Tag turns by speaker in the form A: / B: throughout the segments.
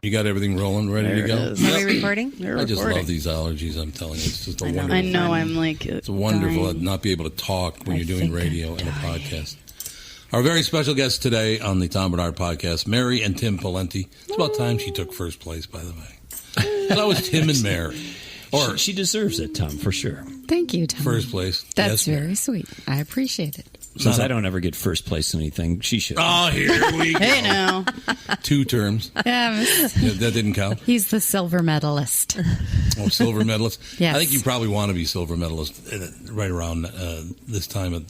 A: You got everything rolling, ready to go?
B: Are we recording?
A: I just love these allergies, I'm telling you. It's just a wonderful
C: I know,
A: thing.
C: I'm like
A: It's wonderful
C: dying.
A: to not be able to talk when you're doing radio and a podcast. Our very special guest today on the Tom Barnard Podcast, Mary and Tim Pawlenty. It's about time she took first place, by the way. That was Tim and Mary.
D: Or she deserves it, Tom, for sure.
C: Thank you, Tom.
A: First place.
C: That's
A: yes,
C: very sweet. I appreciate it.
D: Since I don't ever get first place in anything, she should.
A: Oh, here we go.
C: Hey, now.
A: 2 terms. That didn't count.
C: He's the silver medalist.
A: Oh, silver medalist.
C: Yes.
A: I think you probably want to be silver medalist right around this time. In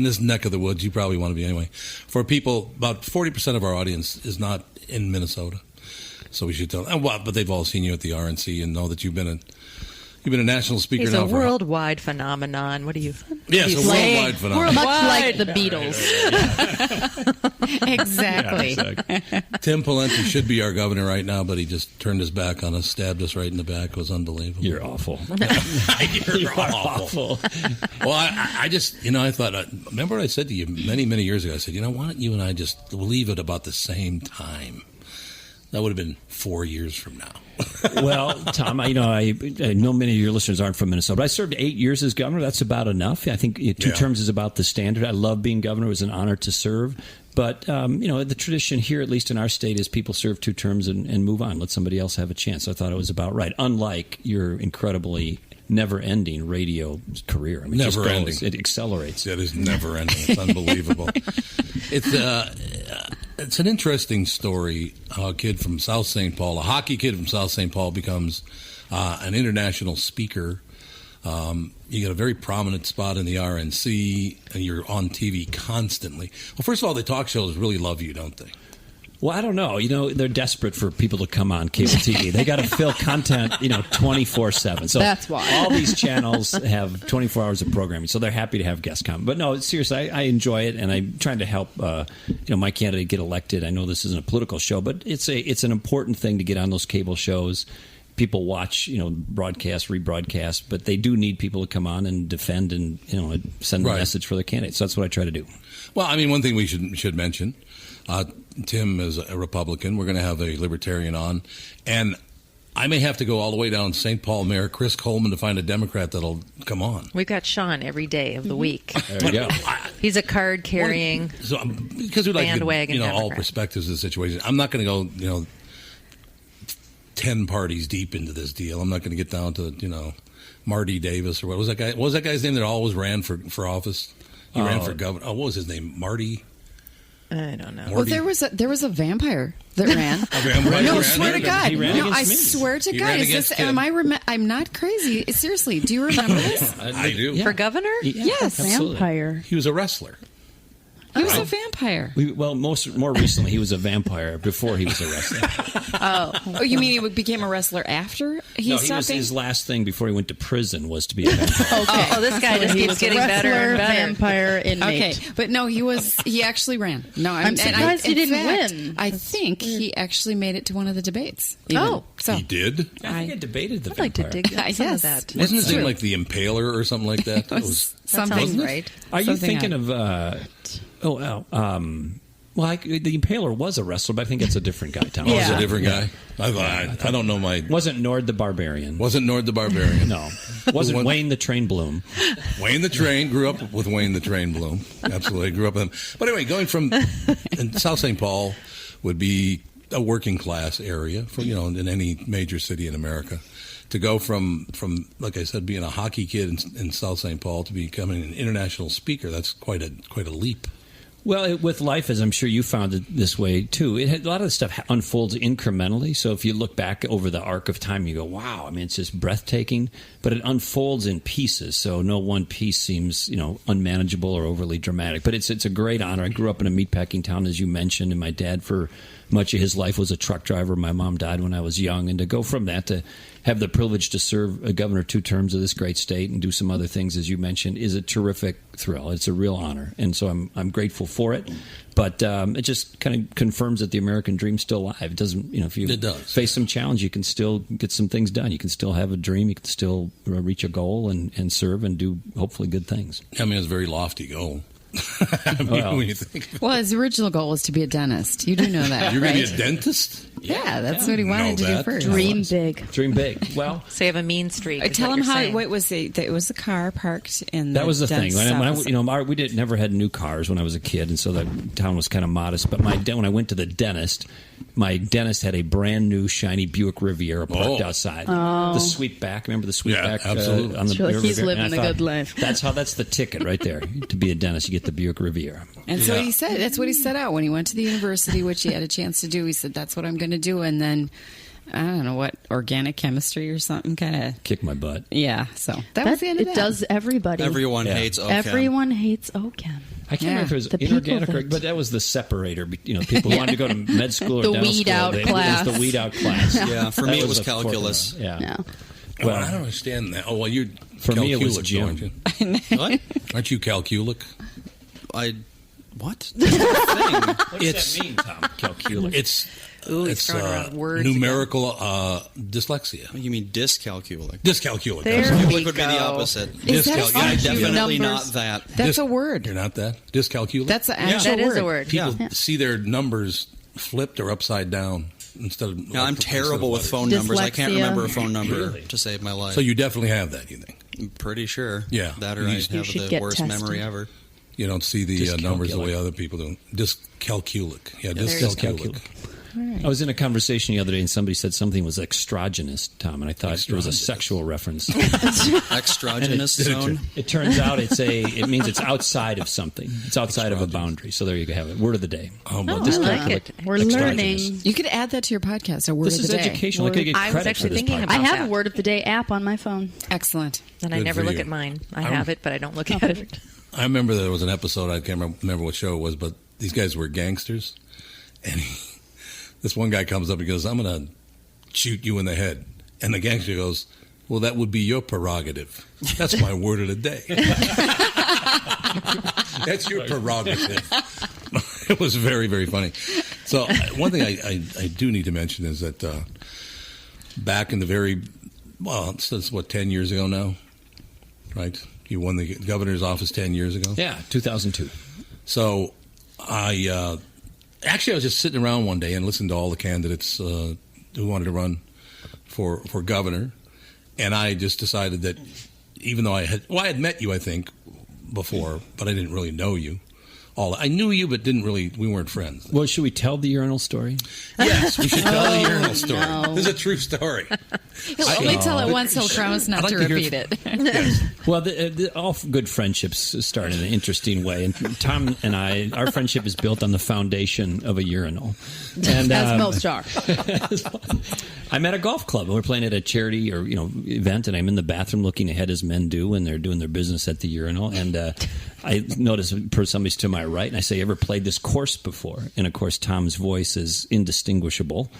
A: this neck of the woods, you probably want to be anyway. For people, about 40% of our audience is not in Minnesota. So we should tell them. But they've all seen you at the RNC and know that you've been a national speaker
B: He's
A: now
B: a
A: for
B: worldwide phenomenon. What do you?
A: Yes, a worldwide phenomenon.
C: Much like the Beatles. Exactly.
D: Yeah, exactly.
A: Tim Pawlenty should be our governor right now, but he just turned his back on us, stabbed us right in the back. It was unbelievable.
D: You're awful.
A: You're awful. Well, I just, I thought, remember what I said to you many, many years ago? I said, why don't you and I just leave it about the same time? That would have been 4 years from now.
D: Well, Tom, I know many of your listeners aren't from Minnesota, but I served 8 years as governor. That's about enough. I think 2 terms is about the standard. I love being governor. It was an honor to serve. But, the tradition here, at least in our state, is people serve 2 terms and move on. Let somebody else have a chance. So I thought it was about right, unlike your incredibly never-ending radio career. I mean,
A: never-ending.
D: It accelerates.
A: It is never-ending. It's unbelievable. It's an interesting story. A kid from South St. Paul, a hockey kid from South St. Paul, becomes an international speaker. You get a very prominent spot in the RNC, and you're on TV constantly. Well, first of all, the talk shows really love you, don't they?
D: Well, I don't know. They're desperate for people to come on cable TV. They got to fill content, 24/7. So
C: that's why
D: all these channels have 24 hours of programming. So they're happy to have guests come. But no, seriously, I enjoy it, and I'm trying to help, my candidate get elected. I know this isn't a political show, but it's an important thing to get on those cable shows. People watch, broadcast, rebroadcast, but they do need people to come on and defend and, send a message for their candidates. So that's what I try to do.
A: Well, one thing we should mention. Tim is a Republican. We're going to have a Libertarian on. And I may have to go all the way down St. Paul Mayor Chris Coleman to find a Democrat that'll come on.
B: We've got Sean every day of the week.
D: There you go.
B: He's a card-carrying
A: because we like to
B: bandwagon
A: get, all
B: Democrat.
A: perspectives of the situation. I'm not going to go, 10 parties deep into this deal. I'm not going to get down to, Marty Davis or what was that guy? What was that guy's name that always ran for office? He ran for governor. Oh, what was his name? Marty?
B: I don't know.
C: Well, there was a vampire that ran.
A: No,
C: swear to God.
D: He ran
C: No, I
D: against me.
C: swear to
A: He
C: God.
A: ran
C: Is this?
A: against Tim.
C: I'm not crazy. Seriously, do you remember this?
A: I do.
D: Yeah.
B: For governor?
C: Yes.
D: Absolutely.
E: Vampire.
A: He was a wrestler.
C: He was a vampire.
D: More recently, he was a vampire before he was a wrestler.
C: Oh, you mean he became a wrestler after he stopped being?
D: His last thing before he went to prison was to be a vampire.
C: Okay.
B: Oh, this guy just
E: He
B: keeps
E: was
B: getting
E: a
B: better
E: wrestler,
B: and better.
E: vampire, inmate.
C: Okay, but no, he actually ran. No,
E: I'm surprised he didn't win.
C: I think he actually made it to one of the debates. even.
B: Oh.
C: So
A: He did?
D: I think I debated the
B: I'd like to
D: vampire.
B: dig up some of
C: Yes.
B: that.
A: Wasn't his name
C: true.
A: like the Impaler or something like that?
C: It was
B: That sounds
C: something
B: right.
D: Are you
C: Something
D: thinking of... the Impaler was a wrestler, but I think it's a different guy, Tom.
A: Oh, was
E: Yeah.
A: a different guy? I don't know my...
D: Wasn't Nord the Barbarian.
A: Wasn't Nord the Barbarian.
D: No. Wasn't Wayne the Train Bloom.
A: Wayne the Train. Grew up with Wayne the Train Bloom. Absolutely. Grew up with him. But anyway, going from... and South St. Paul would be a working class area for, in any major city in America. To go from like I said, being a hockey kid in South St. Paul to becoming an international speaker, that's quite a leap.
D: Well, with life, as I'm sure you found it this way, too, a lot of the stuff unfolds incrementally. So if you look back over the arc of time, you go, wow, it's just breathtaking. But it unfolds in pieces. So no one piece seems, unmanageable or overly dramatic. But it's a great honor. I grew up in a meatpacking town, as you mentioned, and my dad, for much of his life, was a truck driver. My mom died when I was young. And to go from that to have the privilege to serve a governor 2 terms of this great state and do some other things, as you mentioned, is a terrific thrill. It's a real honor. And so I'm grateful for it. But it just kind of confirms that the American dream's still alive. It doesn't, if you face some challenge, you can still get some things done. You can still have a dream. You can still reach a goal and serve and do hopefully good things.
A: It's a very lofty goal. When you think
C: Well, his original goal was to be a dentist. You do know that,
A: you're going
C: right?
A: to be a dentist?
C: Yeah, that's what he wanted to do first.
E: Dream big.
D: Dream big. Well,
B: So you have a mean streak. is
C: Tell
B: what
C: him
B: you're
C: how.
B: saying.
C: What was it was the car parked in.
D: that was the thing.
C: dense south.
D: We never had new cars when I was a kid, and so the town was kind of modest. But when I went to the dentist, my dentist had a brand new shiny Buick Riviera parked outside. The sweep back. Remember the sweep back?
A: Absolutely.
D: On the
E: Sure,
D: Buick
E: he's
D: Riviera?
E: living
D: And I
E: the good life.
D: That's the ticket right there. To be a dentist, you get the Buick Riviera.
C: And so he said that's what he set out when he went to the university, which he had a chance to do. He said that's what I'm going to do, and then I don't know what organic chemistry or something kind of
D: Kick my butt.
C: yeah. So that was the end of that.
E: It does everybody.
F: Everyone hates OChem.
E: Everyone hates OChem.
D: I can't remember if it was
E: The people
D: inorganic,
E: that-
D: but that was the separator. People wanted to go to med school or
E: The
D: dental
E: weed
D: school.
E: out
D: It
E: class.
D: was the weed out class.
F: Yeah, for
D: That
F: me it was
D: the corporate
F: calculus.
D: one. Yeah.
E: No.
A: Well, I don't understand that. Oh, well, you're
D: For me, it was
A: calculic,
D: gym.
A: aren't you?
F: What?
A: Aren't you calculic?
F: What?
D: What does that mean, Tom? Calculus.
B: Ooh, he's
A: It's
B: throwing around words
A: numerical dyslexia.
F: You mean dyscalculic?
A: Dyscalculic.
B: There
A: that's
B: we
F: Calculic would be the
B: go.
F: opposite.
C: Is that a
A: Dyscal-
C: function?
F: Definitely
C: Numbers.
F: not that.
C: That's a word.
A: You're not that? Dyscalculic?
C: That's an actual
B: That
C: word.
B: is a word.
A: People
E: Yeah.
A: see their numbers flipped or upside down instead of...
F: No, I'm terrible with phone numbers. I can't
E: Dyslexia.
F: remember a phone number
D: Really?
F: to save my life.
A: So you definitely have that, you think?
F: I'm pretty sure.
A: Yeah.
F: That or
A: You
F: I
A: just-
F: have
E: should
F: the
E: get
F: worst
E: tested.
F: memory ever.
A: You don't see the numbers the way
D: Dyscalculic.
A: other people do. Dyscalculic. Yeah,
B: There you
A: dyscalculic.
D: I was in a conversation the other day, and somebody said something was extragenous, Tom, and I thought it was a
A: Extragenous.
D: sexual reference.
F: Extragenous zone.
D: It turns out it means it's outside of something. It's outside of a boundary. So there you have it. Word of the day.
A: Oh, but
B: Oh, I like it.
E: We're
D: Extragenous.
E: learning.
C: You could add that to your podcast. A word
D: This
C: of
D: is
C: the day.
D: educational. I could get
B: I was
D: credit
B: actually
D: for this
B: thinking
D: podcast.
B: about
E: I have
B: that.
E: a Word of the Day app on my phone.
C: Excellent.
B: And I
A: Good
B: never
A: for
B: look
A: you.
B: at mine. I have it, but I don't look at it.
A: I remember there was an episode, I can't remember what show it was, but these guys were gangsters. And this one guy comes up and goes, I'm going to shoot you in the head. And the gangster goes, well, that would be your prerogative. That's my word of the day. That's your prerogative. It was very, very funny. So one thing I do need to mention is that back in the since 10 years ago now, right? You won the governor's office 10 years ago.
D: Yeah, 2002.
A: So I was just sitting around one day and listened to all the candidates who wanted to run for governor, and I just decided that even though I had met you, I think, before, but I didn't really know you. I knew you, but we weren't friends.
D: Well, should we tell the urinal story?
A: Yes, we should tell the urinal story.
E: no.
A: This is a true story.
C: He'll only tell it once. He'll promise not
A: I'd
C: to
A: like to
C: repeat
A: hear-
C: it.
A: Yes.
D: Well, all good friendships start in an interesting way, and Tom and our friendship is built on the foundation of a urinal. And,
E: As most are.
D: I'm at a golf club, and we're playing at a charity or event, and I'm in the bathroom looking ahead as men do when they're doing their business at the urinal, and I notice somebody's to my right, and I say, "Ever played this course before?" And of course, Tom's voice is indistinguishable.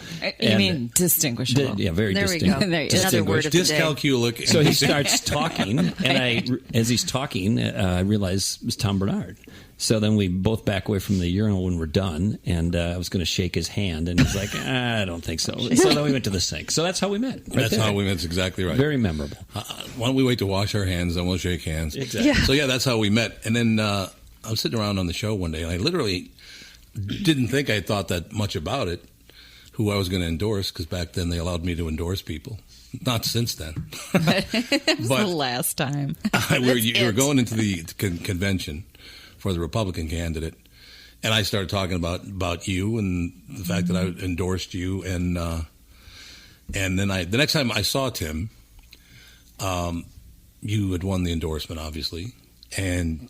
C: You mean distinguishable?
D: Yeah, very
B: There we
D: distinct.
B: go.
C: There you go.
B: Another word of the day.
A: Dyscalculic.
D: So he starts talking, and as he's talking, I realize it was Tom Barnard. So then we both back away from the urinal when we're done, and I was going to shake his hand, and he's like, I don't think so. So then we went to the sink. So that's how we met.
A: That's how we met. That's exactly right.
D: Very memorable.
A: Why don't we wait to wash our hands, then we'll shake hands.
D: Exactly.
B: Yeah.
A: So, that's how we met. And then I was sitting around on the show one day, and I literally didn't think I thought that much about it, who I was going to endorse, because back then they allowed me to endorse people. Not since then.
C: It was
A: But-
C: the last time.
A: you were going into the convention for the Republican candidate, and I started talking about you and the fact that I endorsed you, and then the next time I saw Tim, you had won the endorsement, obviously, and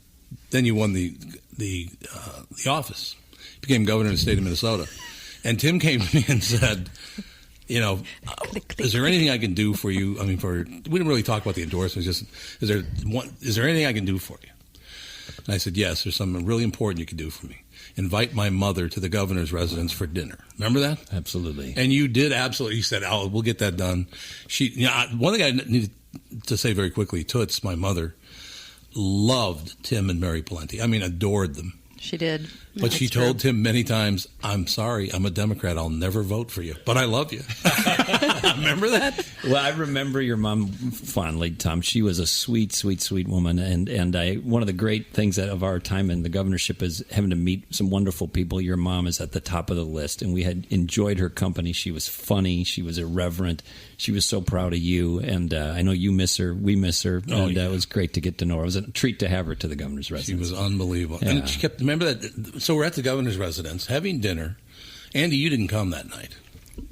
A: then you won the office, became governor of the state of Minnesota, and Tim came to me and said, is there anything I can do for you? I mean, we didn't really talk about the endorsement. Just is there anything I can do for you? And I said, yes, there's something really important you can do for me. Invite my mother to the governor's residence for dinner. Remember that?
D: Absolutely.
A: And you did absolutely. You said, we'll get that done. One thing I needed to say very quickly, Toots, my mother, loved Tim and Mary Pawlenty. I mean, adored them.
B: She did.
A: But she told Tim many times, "I'm sorry, I'm a Democrat. I'll never vote for you, but I love you." Remember that?
D: Well, I remember your mom fondly, Tom. She was a sweet, sweet, sweet woman, and one of the great things of our time in the governorship is having to meet some wonderful people. Your mom is at the top of the list, and we had enjoyed her company. She was funny. She was irreverent. She was so proud of you, and I know you miss her. We miss her, and it was great to get to know her. It was a treat to have her to the governor's residence.
A: She was unbelievable.
D: Yeah.
A: And she kept, remember that, so we're at the governor's residence having dinner. Andy, you didn't come that night.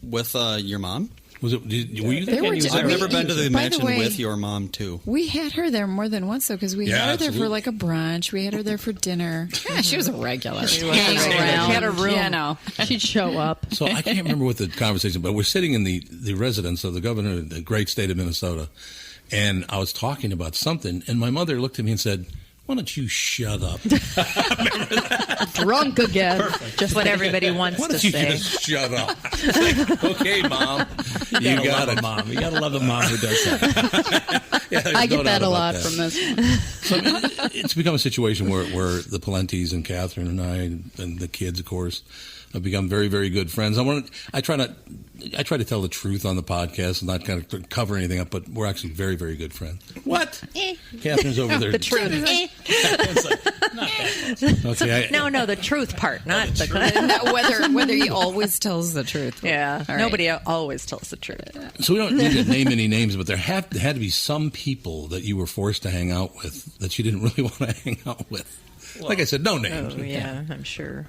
F: With your mom?
A: Were you there?
F: I've never been to the
C: By the
F: mansion
C: way,
F: with your mom, too.
C: We had her there more than once, though, because we had her there for like a brunch. We had her there for dinner. Yeah, she was a regular.
B: She
C: Hang
B: had a room.
C: Yeah, no.
E: She'd show up.
A: So I can't remember what the conversation, but we're sitting in the residence of the governor of the great state of Minnesota, and I was talking about something, and my mother looked at me and said, "Why don't you shut up?"
E: Drunk again.
B: Just what everybody wants
A: Why
B: to
A: don't you
B: say.
A: just shut up? It's like, okay, Mom. You got it,
D: Mom. You got to love a mom who does that.
A: Yeah, there's
E: I
A: no
E: get that
A: doubt
E: a
A: about
E: lot
A: that.
E: from this.
A: So it's become a situation where the Pawlentys and Catherine and I and the kids, of course, have become very, very good friends. I try to tell the truth on the podcast and not kind of cover anything up, but we're actually very, very good friends. What? Catherine's over there.
B: The truth.
A: Okay,
B: No, the truth part, not the
C: whether he always tells the truth.
B: Yeah,
C: All right.
B: nobody always tells the truth.
A: So we don't need to name any names, but there had to be some people that you were forced to hang out with that you didn't really want to hang out with. Like I said, no names.
B: Oh, yeah, I'm sure.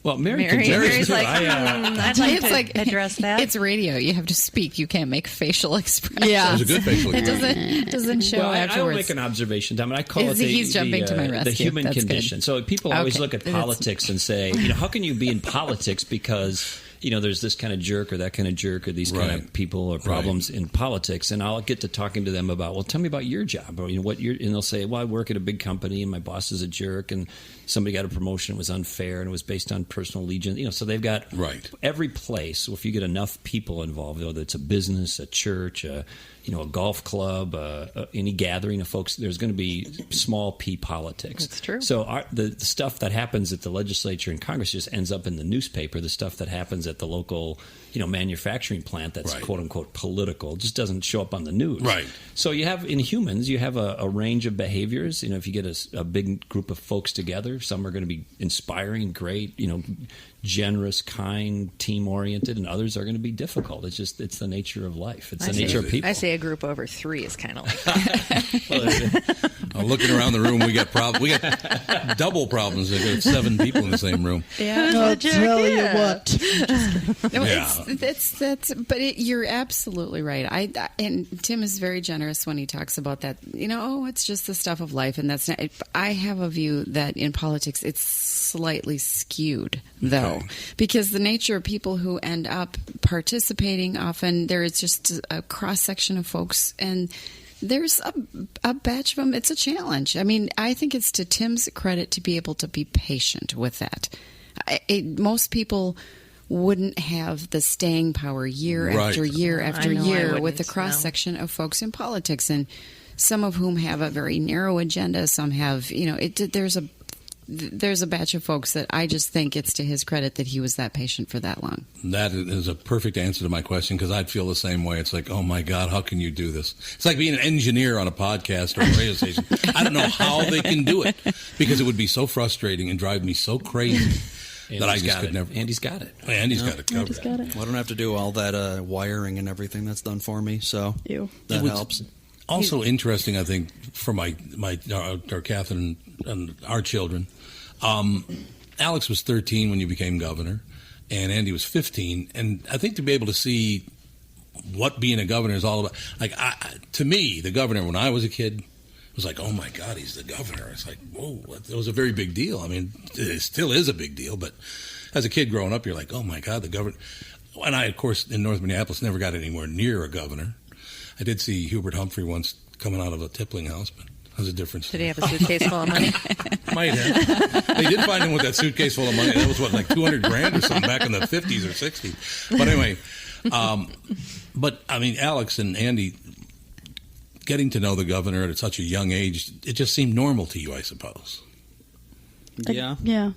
D: Well,
B: Mary's like, I'd like to address that.
C: It's radio. You have to speak. You can't make facial expressions.
E: Yeah.
A: It was a good facial
C: It
A: expression.
C: doesn't show
D: Well, I will
C: afterwards.
D: make an observation, Tom, and I call
C: Is
D: it
C: he's jumping to my
D: the
C: rescue.
D: human
C: That's
D: condition.
C: good.
D: So people always
C: Okay.
D: look at politics and say, how can you be in politics because there's this kind of jerk or that kind of jerk or these kind
A: Right.
D: of people or problems in politics, and I'll get to talking to them about, well, tell me about your job, or and they'll say, well, I work at a big company and my boss is a jerk, and somebody got a promotion, it was unfair, and it was based on personal allegiance. So they've got every place. If you get enough people involved, whether it's a business, a church, a golf club, any gathering of folks, there's going to be small p politics.
B: That's true.
D: So the stuff that happens at the legislature and Congress just ends up in the newspaper. The stuff that happens at the local, manufacturing plant that's quote unquote political just doesn't show up on the news.
A: Right.
D: So you have in humans, you have a range of behaviors. If you get a big group of folks together, some are going to be inspiring, great, generous, kind, team oriented, and others are going to be difficult. It's the nature of life. It's the nature of people.
B: I say a group over 3 is kind of like that.
A: Looking around the room, we got double problems. There got 7 people in the same room.
C: Yeah,
E: I'll tell you what.
C: No,
A: Yeah.
C: You're absolutely right. And Tim is very generous when he talks about that. It's just the stuff of life, and that's not. I have a view that in politics it's slightly skewed, though, because the nature of people who end up participating often there is just a cross section of folks, and there's a batch of them. It's a challenge. I mean, I think it's to Tim's credit to be able to be patient with that. Most people wouldn't have the staying power year after year after
B: I know I
C: year
B: wouldn't,
C: with the cross section of folks in politics, and some of whom have a very narrow agenda. Some have, there's a batch of folks that I just think it's to his credit that he was that patient for that long.
A: That is a perfect answer to my question, because I'd feel the same way. It's like, oh my God, how can you do this? It's like being an engineer on a podcast or a radio station. I don't know how they can do it, because it would be so frustrating and drive me so crazy that I just could never.
D: Andy's got it.
A: Andy's got it covered.
E: Andy's got it.
F: Well, I don't have to do all that wiring and everything that's done for me, so that helps.
A: Also interesting, I think, for our Catherine and our children. Alex was 13 when you became governor, and Andy was 15. And I think to be able to see what being a governor is all about, to me, the governor when I was a kid was like, oh my God, he's the governor. It's like, whoa, it was a very big deal. I mean, it still is a big deal, but as a kid growing up, you're like, oh my God, the governor. And I, of course, in North Minneapolis, never got anywhere near a governor. I did see Hubert Humphrey once coming out of a tippling house, but that was a difference.
B: Did he have a suitcase full of money?
A: Might have. They did find him with that suitcase full of money. That was like $200,000 or something back in the 50s or 60s. But anyway, but I mean, Alex and Andy, getting to know the governor at such a young age, it just seemed normal to you, I suppose.
F: Yeah.
E: Yeah.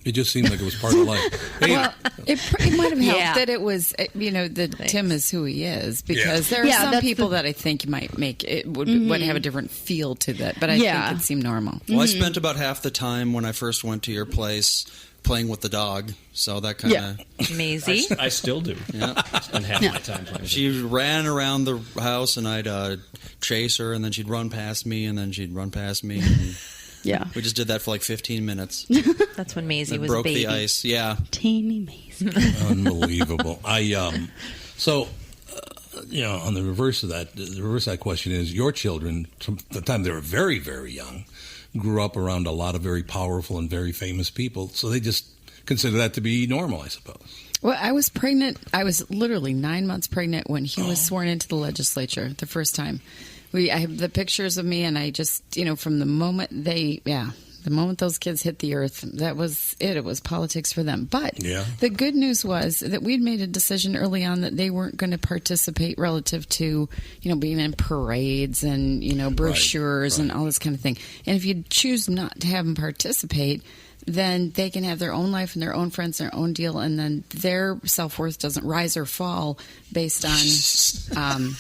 A: It just seemed like it was part of life. Hey,
C: Well, it might have helped
B: Yeah.
C: that it was, that Tim is who he is, because there are
E: Yeah,
C: some
E: that's
C: people that I think might make it would have a different feel to that, but I
E: Yeah.
C: think it seemed normal.
F: Well, I spent about half the time when I first went to your place playing with the dog, so that kind of...
B: Maisie.
D: I still do.
F: Yeah.
D: Spend half my time playing.
F: She ran around the house, and I'd chase her, and then she'd run past me, and then she'd run past me. And
E: Yeah.
F: we just did that for like 15 minutes.
B: That's when Maisie
F: It
B: was a
F: broke
B: baby.
F: the ice. Yeah.
E: Teeny Mason.
A: Unbelievable. On the reverse of that question is your children, from the time they were very, very young, grew up around a lot of very powerful and very famous people, so they just consider that to be normal, I suppose.
C: Well, I was pregnant. I was literally 9 months pregnant when he was sworn into the legislature the first time. I have the pictures of me, and I just, from the moment the moment those kids hit the earth, that was it. It was politics for them. But the good news was that we'd made a decision early on that they weren't going to participate relative to, being in parades and, brochures and all this kind of thing. And if you choose not to have them participate, then they can have their own life and their own friends, their own deal, and then their self-worth doesn't rise or fall based on...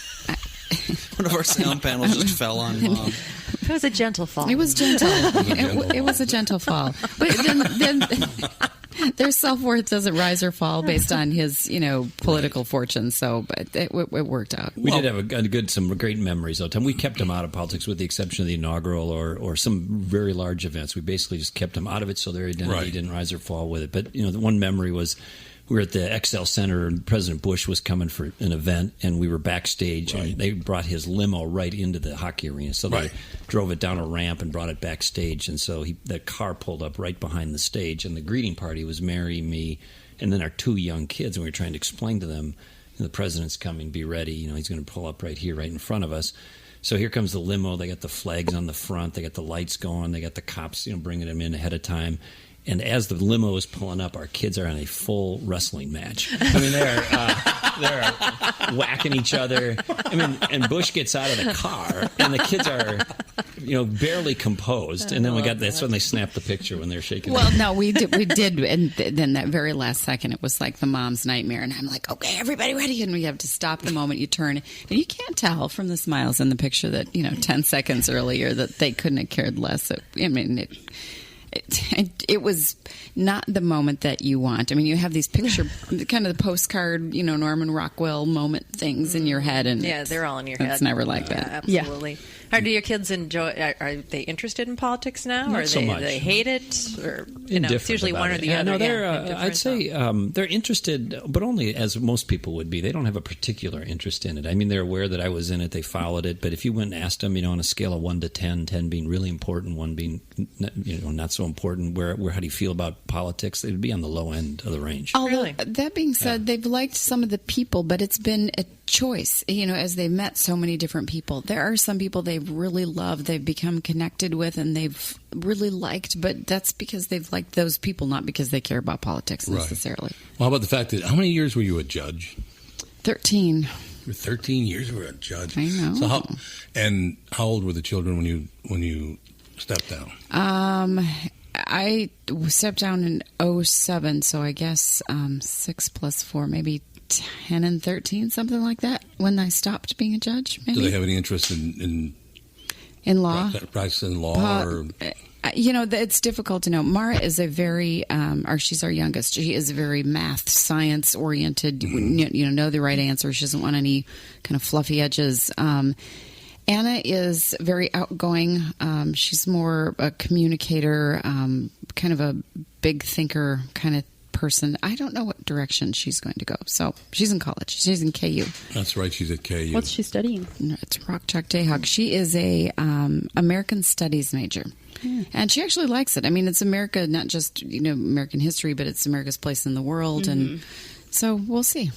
F: One of our sound panels just fell on Mom.
B: It was a gentle fall.
C: It was gentle. It was a gentle fall. But then their self-worth doesn't rise or fall based on his, political fortune. So, but it worked out.
D: We did have some great memories all the time. We kept them out of politics with the exception of the inaugural or some very large events. We basically just kept them out of it so their identity didn't rise or fall with it. But, the one memory was we were at the XL Center and President Bush was coming for an event and we were backstage and they brought his limo right into the hockey arena. So they drove it down a ramp and brought it backstage. And so the car pulled up right behind the stage and the greeting party was Mary, me, and then our two young kids. And we were trying to explain to them, the president's coming, be ready. He's going to pull up right here, right in front of us. So here comes the limo. They got the flags on the front. They got the lights going. They got the cops, bringing them in ahead of time. And as the limo is pulling up, our kids are in a full wrestling match. I mean, they're whacking each other. I mean, and Bush gets out of the car, and the kids are, barely composed. And then that's when they snapped the picture when they're shaking.
C: Well, no, we did, and then that very last second, it was like the mom's nightmare. And I'm like, okay, everybody ready, and we have to stop the moment you turn, and you can't tell from the smiles in the picture that 10 seconds earlier that they couldn't have cared less. It was not the moment that you want. I mean, you have these picture, kind of the postcard, Norman Rockwell moment things in your head, and
B: they're all in your head.
C: It's never like that.
B: Absolutely. How do your kids enjoy? Are they interested in politics now,
D: Not
B: or
D: so much.
B: they hate it, or
D: Indifferent
B: it's usually
D: about
B: one or
D: it.
B: the other?
D: No, they're.
B: Indifferent,
D: I'd say they're interested, but only as most people would be. They don't have a particular interest in it. I mean, they're aware that I was in it. They followed it. But if you went and asked them, on a scale of 1 to 10, 10 being really important, 1 being not so important, where how do you feel about politics? They'd be on the low end of the range.
C: Although, that being said, they've liked some of the people, but it's been a choice, as they've met so many different people. There are some people they've really loved, they've become connected with, and they've really liked, but that's because they've liked those people, not because they care about politics necessarily.
A: Well, how about the fact that, how many years were you a judge?
C: 13.
A: You were 13 years you were a judge.
C: I know.
A: So how old were the children when you stepped down?
C: I stepped down in 2007, so I guess 6 plus 4, maybe 10 and 13, something like that, when I stopped being a judge. Maybe.
A: Do they have any interest in
C: law?
A: Practicing law? Or?
C: It's difficult to know. Mara is a very, she's our youngest. She is very math, science oriented. Know the right answer. She doesn't want any kind of fluffy edges. Anna is very outgoing. She's more a communicator, kind of a big thinker kind of person. I don't know what direction she's going to go. So she's in college. She's in KU.
A: That's right. She's at KU.
E: What's she studying?
C: It's Rock Chalk Jayhawk. She is a American Studies major. And she actually likes it. I mean, it's America, not just, American history, but it's America's place in the world. And so we'll see.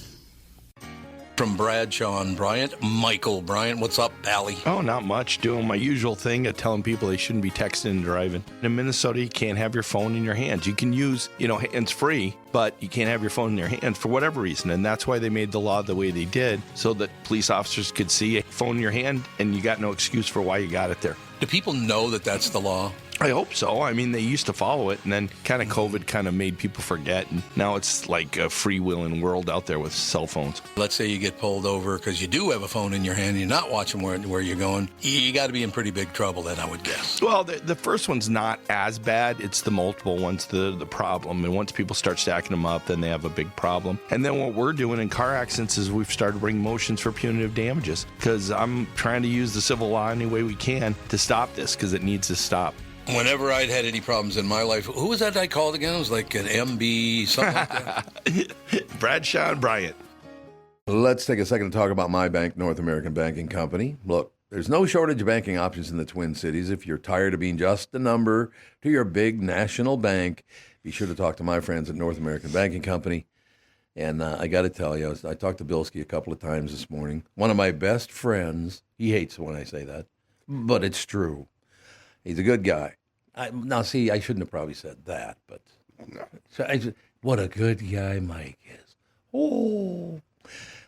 A: From Bradshaw and Bryant, Michael Bryant. What's up, Pally?
G: Oh, not much. Doing my usual thing of telling people they shouldn't be texting and driving. In Minnesota, you can't have your phone in your hands. You can use, hands-free, but you can't have your phone in your hands for whatever reason. And that's why they made the law the way they did, so that police officers could see a phone in your hand and you got no excuse for why you got it there.
A: Do people know that that's the law?
G: I hope so. I mean, they used to follow it, and then kind of COVID kind of made people forget, and now it's like a freewheeling world out there with cell phones.
A: Let's say you get pulled over because you do have a phone in your hand and you're not watching where you're going. You got to be in pretty big trouble then, I would guess.
G: Well, the first one's not as bad. It's the multiple ones, the problem. And once people start stacking them up, then they have a big problem. And then what we're doing in car accidents is we've started bringing motions for punitive damages, because I'm trying to use the civil law any way we can to stop this, because it needs to stop.
A: Whenever I'd had any problems in my life, who was that I called again? It was like an MB, something like that.
G: Bradshaw and Bryant.
H: Let's take a second to talk about my bank, North American Banking Company. Look, there's no shortage of banking options in the Twin Cities. If you're tired of being just a number to your big national bank, be sure to talk to my friends at North American Banking Company. And I got to tell you, I talked to Bilski a couple of times this morning. One of my best friends, he hates when I say that, but it's true. He's a good guy. Now, see, I shouldn't have probably said that, but what a good guy Mike is. Oh.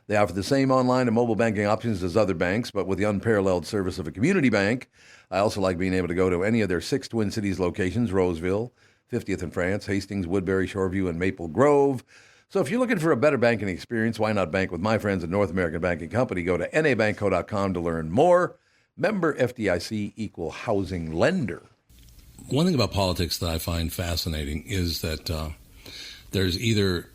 H: They offer the same online and mobile banking options as other banks, but with the unparalleled service of a community bank. I also like being able to go to any of their 6 Twin Cities locations: Roseville, 50th in France, Hastings, Woodbury, Shoreview, and Maple Grove. So if you're looking for a better banking experience, why not bank with my friends at North American Banking Company? Go to nabankco.com to learn more. Member FDIC, equal housing lender.
A: One thing about politics that I find fascinating is that there's either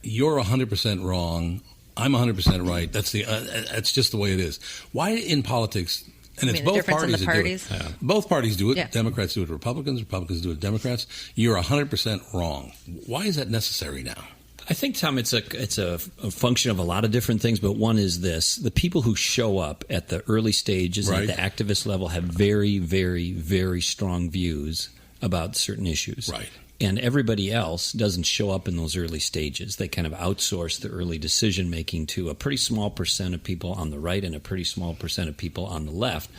A: you're 100% wrong, I'm 100% right. That's just the way it is. Why in politics? And it's both parties that do it. Yeah. Both parties do it. Yeah. Democrats do it to Republicans. Republicans do it to Democrats. You're 100% wrong. Why is that necessary now?
D: I think, Tom, it's a function of a lot of different things, but one is this. The people who show up at the early stages
A: right.
D: at the activist level have very, very, very strong views about certain issues.
A: Right.
D: And everybody else doesn't show up in those early stages. They kind of outsource the early decision-making to a pretty small percent of people on the right and a pretty small percent of people on the left.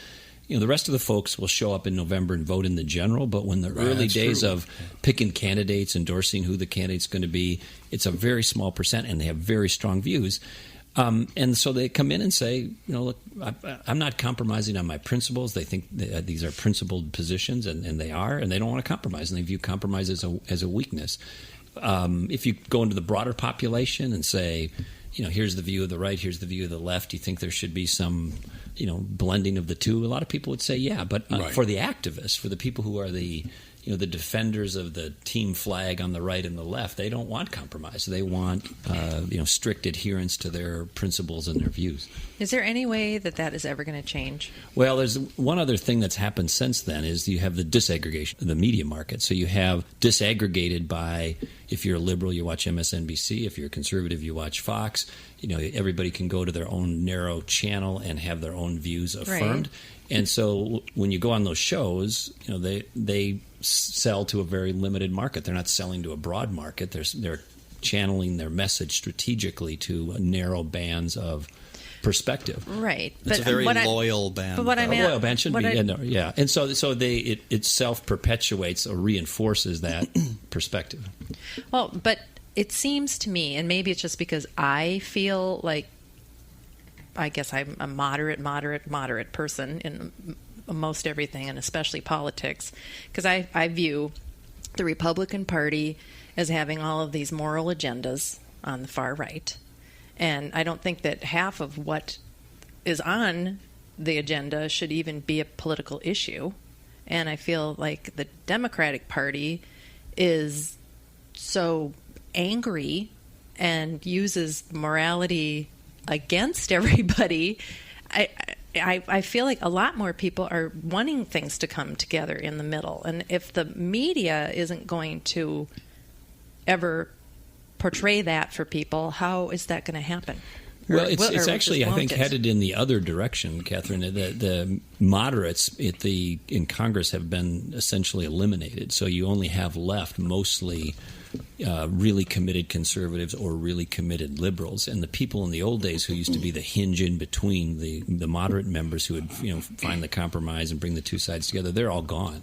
D: You know, the rest of the folks will show up in November and vote in the general, but when the early days of picking candidates, endorsing who the candidate's going to be, it's a very small percent, and they have very strong views. And so they come in and say, you know, look, I'm not compromising on my principles. They think these are principled positions, and they are, and they don't want to compromise, and they view compromise as a weakness. If you go into the broader population and say, you know, here's the view of the right, here's the view of the left, do you think there should be some, you know, blending of the two? A lot of people would say, yeah, but for the activists, for the people who are the defenders of the team flag on the right and the left, they don't want compromise. They want, strict adherence to their principles and their views.
B: Is there any way that is ever going to change?
D: Well, there's one other thing that's happened since then is you have the disaggregation of the media market. So you have disaggregated by, if you're a liberal, you watch MSNBC. If you're a conservative, you watch Fox. You know, everybody can go to their own narrow channel and have their own views affirmed. Right. And so when you go on those shows, you know, they sell to a very limited market. They're not selling to a broad market. They're channeling their message strategically to narrow bands of perspective.
B: Right.
F: It's a very loyal band.
B: But what I mean,
D: a loyal band should be, yeah. And so it self-perpetuates or reinforces that perspective.
B: Well, but it seems to me, and maybe it's just because I feel like, I guess I'm a moderate person in most everything, and especially politics, because I view the Republican Party as having all of these moral agendas on the far right. And I don't think that half of what is on the agenda should even be a political issue. And I feel like the Democratic Party is so angry and uses morality against everybody. I feel like a lot more people are wanting things to come together in the middle. And if the media isn't going to ever portray that for people, how is that going to happen?
D: Well, it's actually, I think, headed in the other direction, Catherine. The moderates in Congress have been essentially eliminated. So you only have left mostly really committed conservatives or really committed liberals. And the people in the old days who used to be the hinge in between, the moderate members who would find the compromise and bring the two sides together, they're all gone.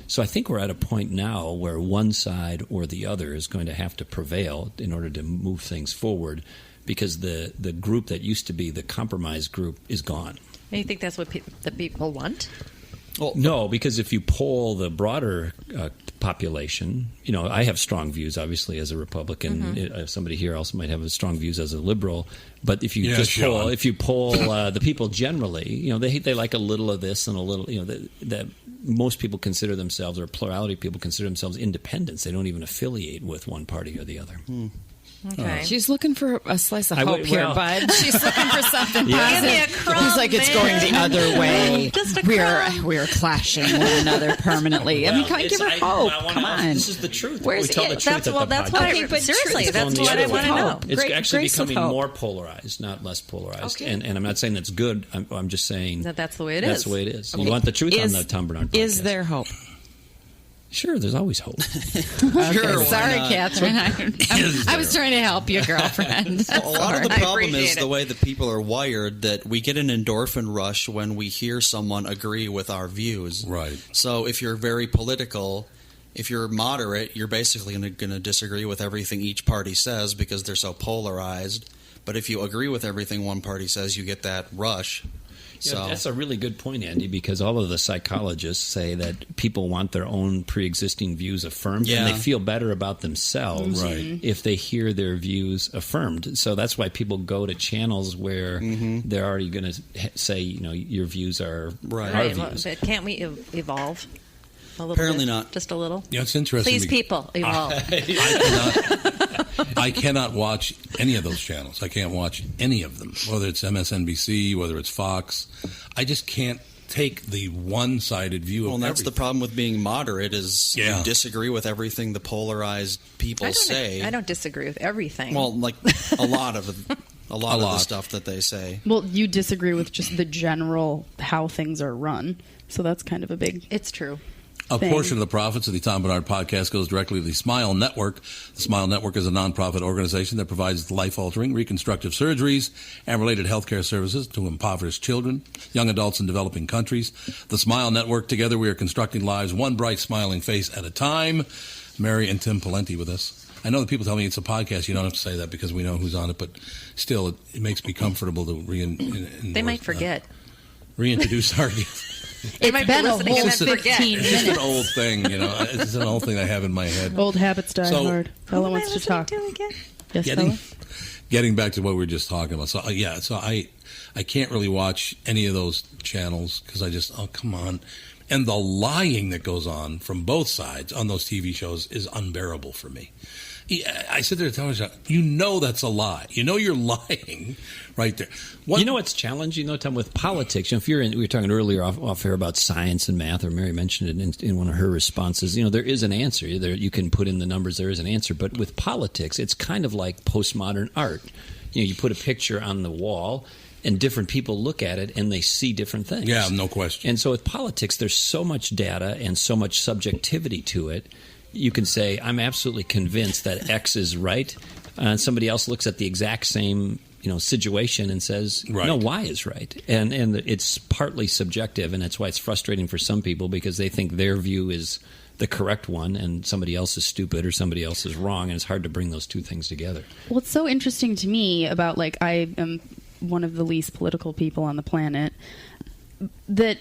D: So I think we're at a point now where one side or the other is going to have to prevail in order to move things forward, because the group that used to be the compromise group is gone.
B: And you think that's what the people want?
D: No, because if you poll the broader population, I have strong views, obviously, as a Republican. Somebody here also might have strong views as a liberal. But if you poll the people generally, they like a little of this and a little, that most people consider themselves, or a plurality of people consider themselves independents. They don't even affiliate with one party or the other.
B: Okay.
C: She's looking for a slice of hope here, bud. She's looking for something positive.
B: Give me a crumb,
C: He's like, it's going the other way.
B: Just a crumb.
C: We're clashing one another permanently. I mean, can't give her hope. Come on.
D: This is the truth.
C: Where's
D: we tell the truth
B: that's what seriously, that's what I want to know.
D: It's actually
C: grace of
D: becoming
C: hope.
D: more polarized, not less polarized.
C: Okay.
D: And I'm not saying that's good. I'm just saying
B: That's the way it is.
D: That's the way it is. You want the truth on the Tom Barnard Podcast.
C: Is there hope?
D: Sure, there's always hope.
C: Okay, sorry, Catherine. I was trying to help you, girlfriend.
F: A lot of the
B: I
F: problem
B: appreciate
F: is the way that people are wired, that we get an endorphin rush when we hear someone agree with our views.
A: Right.
F: So if you're very political, if you're moderate, you're basically going to disagree with everything each party says because they're so polarized. But if you agree with everything one party says, you get that rush.
D: Yeah, that's a really good point, Andy, because all of the psychologists say that people want their own pre-existing views affirmed, and they feel better about themselves if they hear their views affirmed. So that's why people go to channels where they're already going to say, your views are our views.
B: But can't we evolve a little
F: Apparently
B: bit?
F: not.
B: Just a little?
A: Yeah, it's interesting.
B: Please, people, evolve.
A: I cannot watch any of those channels. I can't watch any of them, whether it's MSNBC, whether it's Fox. I just can't take the one-sided view of
F: that's
A: everything.
F: the problem with being moderate is you disagree with everything the polarized people say.
B: I don't disagree with everything.
F: Well, like a lot of the stuff that they say.
E: Well, you disagree with just the general how things are run. So that's kind of a big...
B: It's true.
A: A portion of the profits of the Tom Barnard Podcast goes directly to the Smile Network. The Smile Network is a nonprofit organization that provides life-altering reconstructive surgeries and related healthcare services to impoverished children, young adults in developing countries. The Smile Network, together we are constructing lives one bright, smiling face at a time. Mary and Tim Pawlenty with us. I know that people tell me it's a podcast. You don't have to say that because we know who's on it, but still, it makes me comfortable to
B: They might forget.
A: Reintroduce our guest.
E: It's been a whole 15
A: It's just an
E: minutes.
A: old thing, It's an old thing I have in my head.
E: Old habits die hard. Bella
B: Who am I
E: wants to talk.
B: listening to again?
E: Yes, Bella?
A: Getting back to what we were just talking about. So, I can't really watch any of those channels because come on. And the lying that goes on from both sides on those TV shows is unbearable for me. I sit there and tell myself, that's a lie. You're lying right there.
D: What's challenging, though, Tom, with politics? If we were talking earlier off air about science and math, or Mary mentioned it in one of her responses. There is an answer. You can put in the numbers. There is an answer. But with politics, it's kind of like postmodern art. You put a picture on the wall, and different people look at it, and they see different things.
A: Yeah, no question.
D: And so with politics, there's so much data and so much subjectivity to it. You can say, I'm absolutely convinced that X is right, and somebody else looks at the exact same situation and says, no, Y is right. And it's partly subjective, and that's why it's frustrating for some people because they think their view is the correct one and somebody else is stupid or somebody else is wrong, and it's hard to bring those two things together.
E: Well, it's so interesting to me about, I am one of the least political people on the planet, that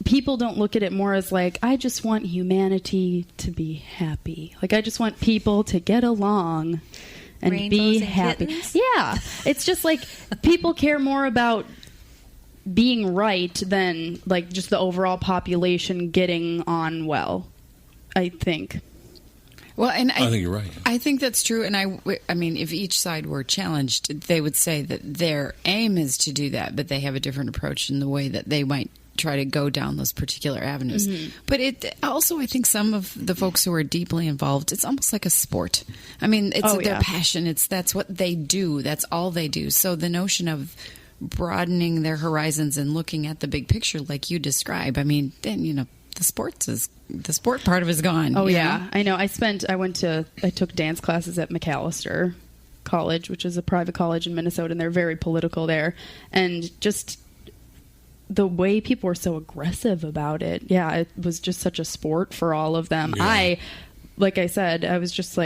E: people don't look at it more as I just want humanity to be happy. I just want people to get along and
B: Rainbows
E: be
B: and
E: happy.
B: kittens?
E: Yeah. It's just people care more about being right than just the overall population getting on well, I think.
C: Well, and
A: I think you're right.
C: I think that's true. And I mean, if each side were challenged, they would say that their aim is to do that, but they have a different approach in the way that they might try to go down those particular avenues. But it also, I think some of the folks who are deeply involved, it's almost like a sport. I mean, it's their passion. That's what they do. That's all they do. So the notion of broadening their horizons and looking at the big picture like you describe, I mean, then, the sport part of it is gone.
E: Oh, yeah. I know. I took dance classes at McAllister College, which is a private college in Minnesota, and they're very political there. And just the way people were so aggressive about it, it was just such a sport for all of them. Yeah. Like I said, I was just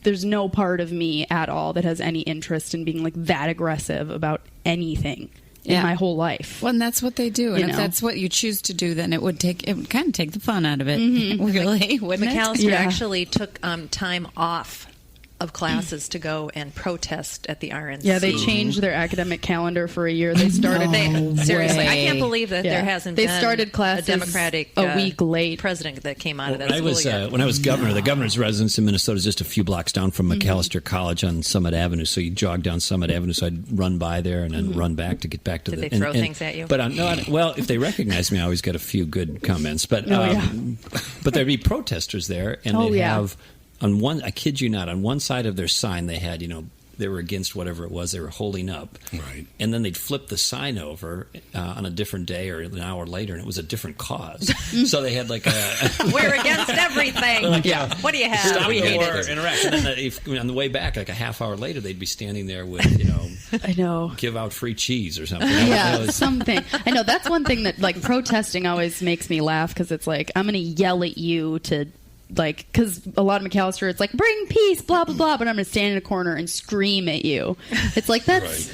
E: there's no part of me at all that has any interest in being that aggressive about anything. in my whole life.
C: Well, and that's what they do. And if that's what you choose to do, then it would kind of take the fun out of it. Really, wouldn't
B: McAllister
C: it?
B: actually took time off of classes to go and protest at the RNC.
E: Yeah, they changed their academic calendar for a year. They started.
B: Seriously, I
C: way.
B: can't believe that there hasn't
E: They
B: been
E: started classes
B: a Democratic
E: a week late.
B: president that came out of that
D: When I
B: school
D: was
B: year.
D: when I was governor, the governor's residence in Minnesota is just a few blocks down from McAllister College on Summit Avenue. So you jog down Summit Avenue. So I'd run by there and then run back to get back to
B: Did
D: the.
B: they throw things at you?
D: But well, if they recognize me, I always get a few good comments. But but there'd be protesters there, and they'd have. On one, I kid you not, on one side of their sign they had, they were against whatever it was they were holding up.
A: Right.
D: And then they'd flip the sign over on a different day or an hour later, and it was a different cause. So they had like a...
B: We're against everything. What do you have?
D: Stop
B: We
D: the
B: hate
D: war,
B: it.
D: interact. And then on the way back, like a half hour later, they'd be standing there with,
E: I know.
D: give out free cheese or something.
E: Yeah,
D: That was-
E: something. I know that's one thing that like protesting always makes me laugh because it's like I'm going to yell at you to. Like, because a lot of McAllister, it's like, bring peace, blah, blah, blah, but I'm going to stand in a corner and scream at you. It's like, that's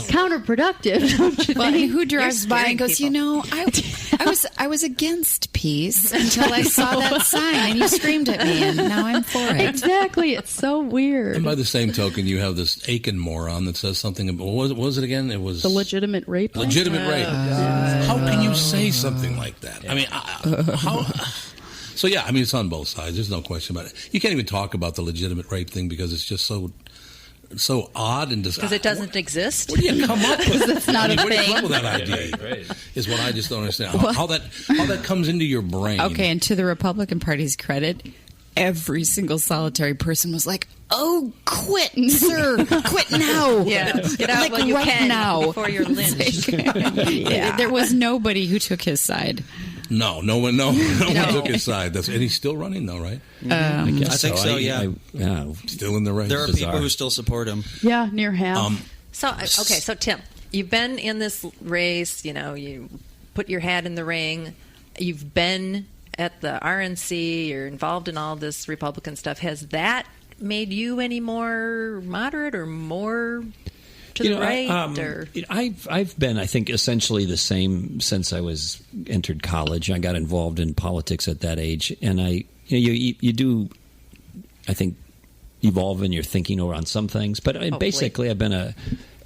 E: counterproductive, don't you
C: Well,
E: think?
C: and who drives
B: You're
C: by
B: scaring
C: and goes,
B: people.
C: I was against peace until I saw that sign and you screamed at me, and now I'm for it.
E: Exactly. It's so weird.
A: And by the same token, you have this Aiken moron that says something about, what was it again? It was
E: The legitimate rape.
A: legitimate rape. How can you say something like that? I mean, how... So, yeah, I mean, it's on both sides. There's no question about it. You can't even talk about the legitimate rape thing because it's just so odd and
B: Because it doesn't exist.
A: Where do you come up with?
E: That's not a
A: where do you
E: thing.
A: come up with that idea?
D: Right.
A: Is what I just don't understand. How that comes into your brain.
C: Okay, and to the Republican Party's credit, every single solitary person was like, "Oh, quit, sir, quit now!
B: Yeah, get out
C: like
B: while you
C: right
B: can
C: now
B: before you're lynched.
C: There was nobody who took his side.
A: No one took his side. And he's still running, though, right?
D: I guess
F: I think so, yeah.
A: Still in the race.
F: There are
D: Bizarre.
F: people who still support him.
E: Yeah, near half.
B: So Tim, you've been in this race. You put your hat in the ring. You've been at the RNC. You're involved in all this Republican stuff. Has that made you any more moderate or more to the right?
D: I've been, I think, essentially the same since I was entered college. I got involved in politics at that age, and you do, I think, evolve in your thinking on some things. But basically, I've been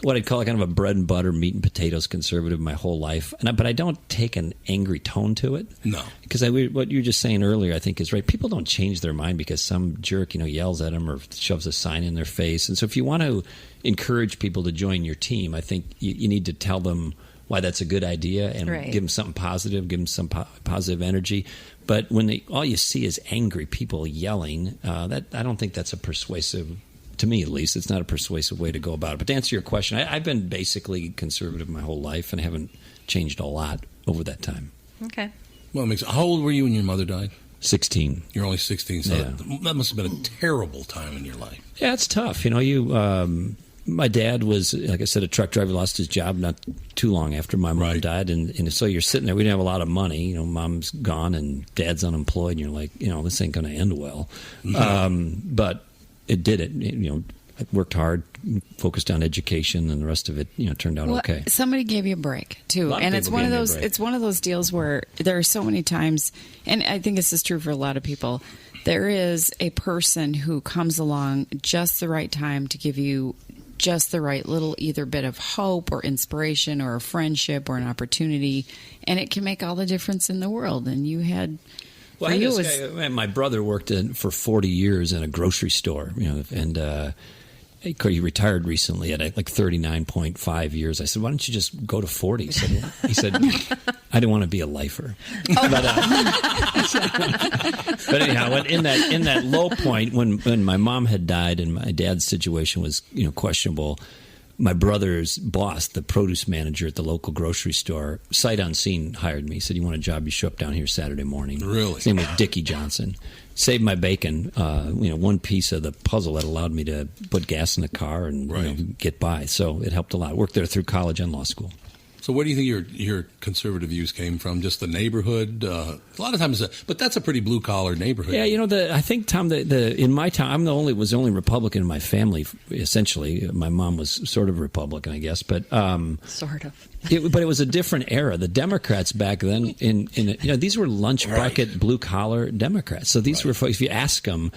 D: what I'd call kind of a bread and butter, meat and potatoes conservative my whole life. But I don't take an angry tone to it.
A: No.
D: Because what you were just saying earlier, I think, is right. People don't change their mind because some jerk, yells at them or shoves a sign in their face. And so if you want to encourage people to join your team, I think you need to tell them why that's a good idea and give them something positive, give them some positive energy. But when all you see is angry people yelling, I don't think that's a persuasive, to me at least, it's not a persuasive way to go about it. But to answer your question, I've been basically conservative my whole life and haven't changed a lot over that time.
B: Okay.
A: Well, how old were you when your mother died?
D: 16.
A: You're only 16, so
D: Yeah.
A: that must have been a terrible time in your life.
D: Yeah, it's tough. My dad was, like I said, a truck driver, lost his job not too long after my mom died. And so you're sitting there. We didn't have a lot of money. Mom's gone and dad's unemployed. And you're like, this ain't going to end well. But it did it. I worked hard, focused on education, and the rest of it, turned out okay.
C: Somebody gave you a break too, and it's one of those. It's one of those deals where there are so many times, and I think this is true for a lot of people. There is a person who comes along just the right time to give you just the right little either bit of hope or inspiration or a friendship or an opportunity, and it can make all the difference in the world. And you had.
D: Well, my brother worked for 40 years in a grocery store, and he retired recently at like 39.5 years. I said, "Why don't you just go to 40?" He said, "I didn't want to be a lifer." But anyhow, in that low point when my mom had died and my dad's situation was questionable, my brother's boss, the produce manager at the local grocery store, sight unseen, hired me. He said, "You want a job? You show up down here Saturday morning."
A: Really?
D: His name was Dickie Johnson. Saved my bacon. One piece of the puzzle that allowed me to put gas in the car and get by. So it helped a lot. Worked there through college and law school.
A: So where do you think your conservative views came from? Just the neighborhood? A lot of times, but that's a pretty blue collar neighborhood.
D: Yeah, I think, Tom, in my town, I'm was the only Republican in my family. Essentially, my mom was sort of Republican, I guess, but
B: Sort of.
D: But it was a different era. The Democrats back then, these were lunch bucket blue collar Democrats. So these were folks. If you ask them.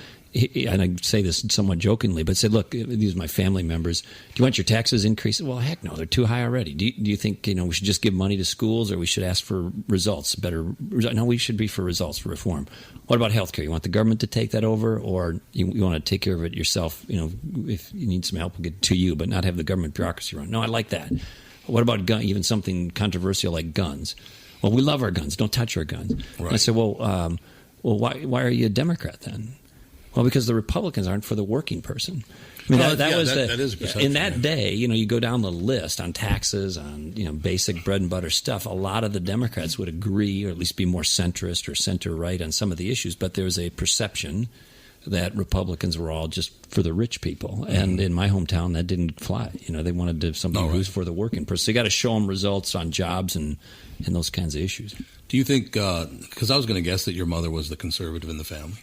D: And I say this somewhat jokingly, but said, look, these are my family members. Do you want your taxes increased? Well, heck no, they're too high already. Do you think we should just give money to schools, or we should ask for results? No, we should be for results, for reform. What about health care? You want the government to take that over, or you want to take care of it yourself? If you need some help, we'll get it to you, but not have the government bureaucracy run. No, I like that. What about even something controversial like guns? Well, we love our guns. Don't touch our guns. Right. I said, well, why are you a Democrat then? Well, because the Republicans aren't for the working person. I mean, that is a perception. In that day, you go down the list on taxes, on basic bread and butter stuff. A lot of the Democrats would agree, or at least be more centrist or center right on some of the issues. But there was a perception that Republicans were all just for the rich people, and in my hometown, that didn't fly. They wanted to something who's for the working person. So you got to show them results on jobs and those kinds of issues.
A: Do you think? Because I was going to guess that your mother was the conservative in the family.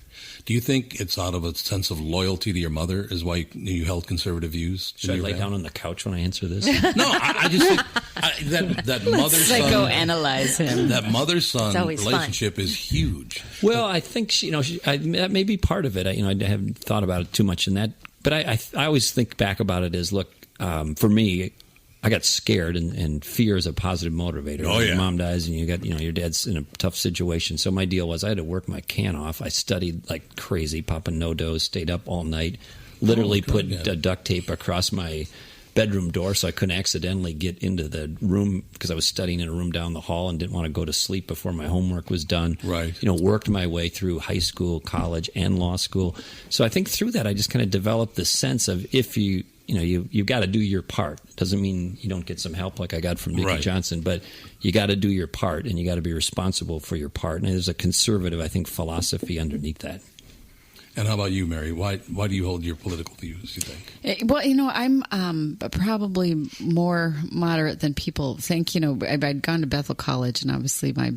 A: Do you think it's out of a sense of loyalty to your mother is why you held conservative views?
D: Should I lay down on the couch when I answer this?
A: No, I just think that mother-son...
C: psychoanalyze him.
A: That mother-son relationship is huge.
D: Well, I think that may be part of it. I haven't thought about it too much in that. But I always think back about it as, look, for me... I got scared, and fear is a positive motivator.
A: Oh, yeah.
D: Your mom dies, and you got your dad's in a tough situation. So my deal was I had to work my can off. I studied like crazy, popping no-dos, stayed up all night, literally put duct tape across my bedroom door so I couldn't accidentally get into the room because I was studying in a room down the hall and didn't want to go to sleep before my homework was done.
A: Right.
D: Worked my way through high school, college, and law school. So I think through that I just kind of developed the sense of if you've got to do your part. Doesn't mean you don't get some help like I got from Dickie Johnson, but you got to do your part, and you got to be responsible for your part. And there's a conservative, I think, philosophy underneath that.
A: And how about you, Mary? Why do you hold your political views, you think?
C: Well, I'm probably more moderate than people think. I'd gone to Bethel College, and obviously my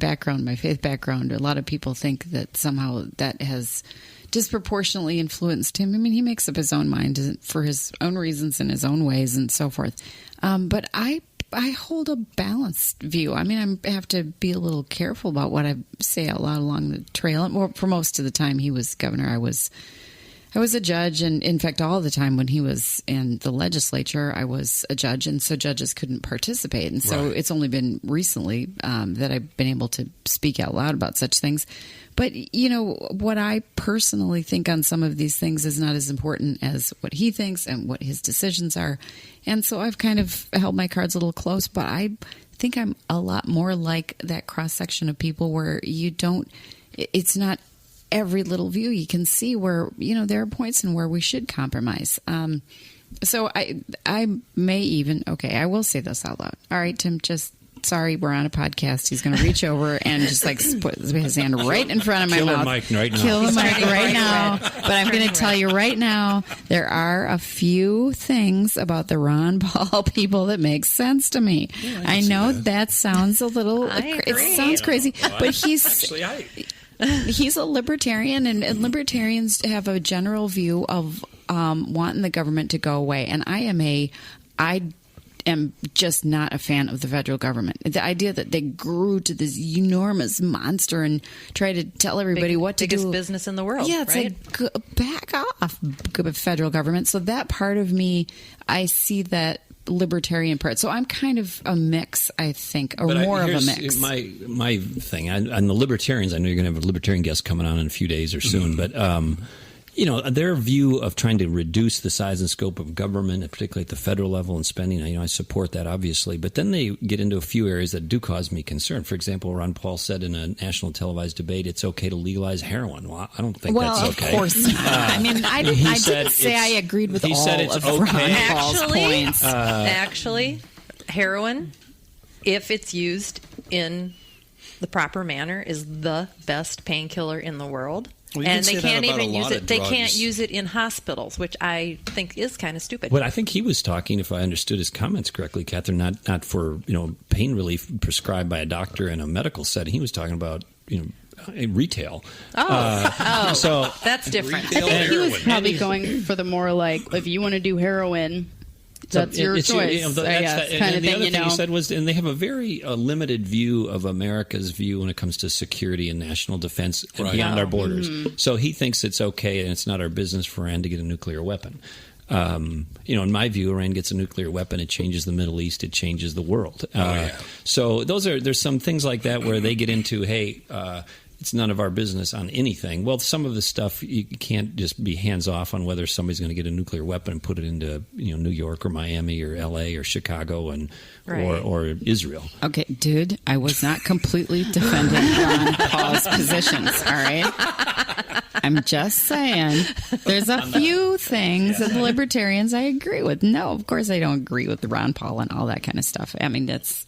C: faith background, a lot of people think that somehow that has disproportionately influenced him. I mean, he makes up his own mind for his own reasons and his own ways and so forth. But I hold a balanced view. I mean, I have to be a little careful about what I say out loud along the trail. Well, for most of the time he was governor, I was a judge, and in fact, all the time when he was in the legislature, I was a judge, and so judges couldn't participate. And so it's only been recently that I've been able to speak out loud about such things. But, what I personally think on some of these things is not as important as what he thinks and what his decisions are. And so I've kind of held my cards a little close, but I think I'm a lot more like that cross-section of people where it's not every little view. You can see where, there are points in where we should compromise. So I may even, I will say this out loud. All right, Tim, sorry, we're on a podcast. He's going to reach over and just put his hand right in front of my mouth. Kill the mic right now. But I'm going to tell you right now, there are a few things about the Ron Paul people that make sense to me. Yeah, I know that sounds a little, it sounds crazy, but he's a libertarian, and libertarians have a general view of wanting the government to go away. And I am just not a fan of the federal government. The idea that they grew to this enormous monster and try to tell everybody what to do.
B: Biggest business in the world.
C: Yeah, it's like, back off, federal government. So that part of me, I see that libertarian part. So I'm kind of a mix, I think, or more of a mix.
D: My thing, on the libertarians, I know you're going to have a libertarian guest coming on in a few days or soon, but their view of trying to reduce the size and scope of government, particularly at the federal level and spending, I support that, obviously. But then they get into a few areas that do cause me concern. For example, Ron Paul said in a national televised debate, it's okay to legalize heroin. Well, I don't think that's okay.
C: Well, of course not. I mean, I didn't say I agreed with all of Ron Paul's points.
B: Actually, heroin, if it's used in the proper manner, is the best painkiller in the world.
F: Well, you can
B: and they
F: say that
B: can't
F: about
B: even
F: a
B: use
F: lot
B: it.
F: of
B: They
F: drugs.
B: can't use it in hospitals, which I think is kind of stupid.
D: But I think he was talking, if I understood his comments correctly, Catherine, not for pain relief prescribed by a doctor in a medical setting. He was talking about retail.
B: So that's different.
E: I think he was probably going for the more like, if you want to do heroin, that's your choice. I guess, kind of
D: the
E: thing.
D: other thing he said was, and they have a very limited view of America's view when it comes to security and national defense beyond our borders. So he thinks it's okay and it's not our business for Iran to get a nuclear weapon. In my view, Iran gets a nuclear weapon, it changes the Middle East, it changes the world. So there's some things like that where they get into, hey, it's none of our business on anything. Well, some of the stuff you can't just be hands off on whether somebody's going to get a nuclear weapon and put it into New York or Miami or L.A. or Chicago or Israel.
C: Okay, dude, I was not completely defending Ron Paul's positions. All right, I'm just saying there's a few things that the Libertarians I agree with. No, of course I don't agree with Ron Paul and all that kind of stuff. I mean that's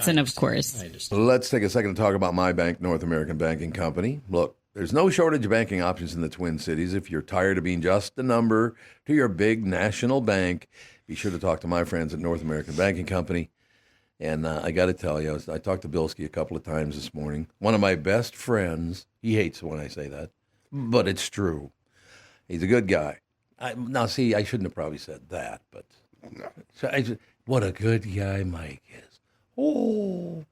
C: an of course.
H: Let's take a second to talk about my bank, North American Banking Company. Look, there's no shortage of banking options in the Twin Cities. If you're tired of being just a number to your big national bank, be sure to talk to my friends at North American Banking Company. And I got to tell you, I talked to Bilski a couple of times this morning. One of my best friends, he hates when I say that, but it's true. He's a good guy. I shouldn't have probably said that, but what a good guy Mike is. Oh,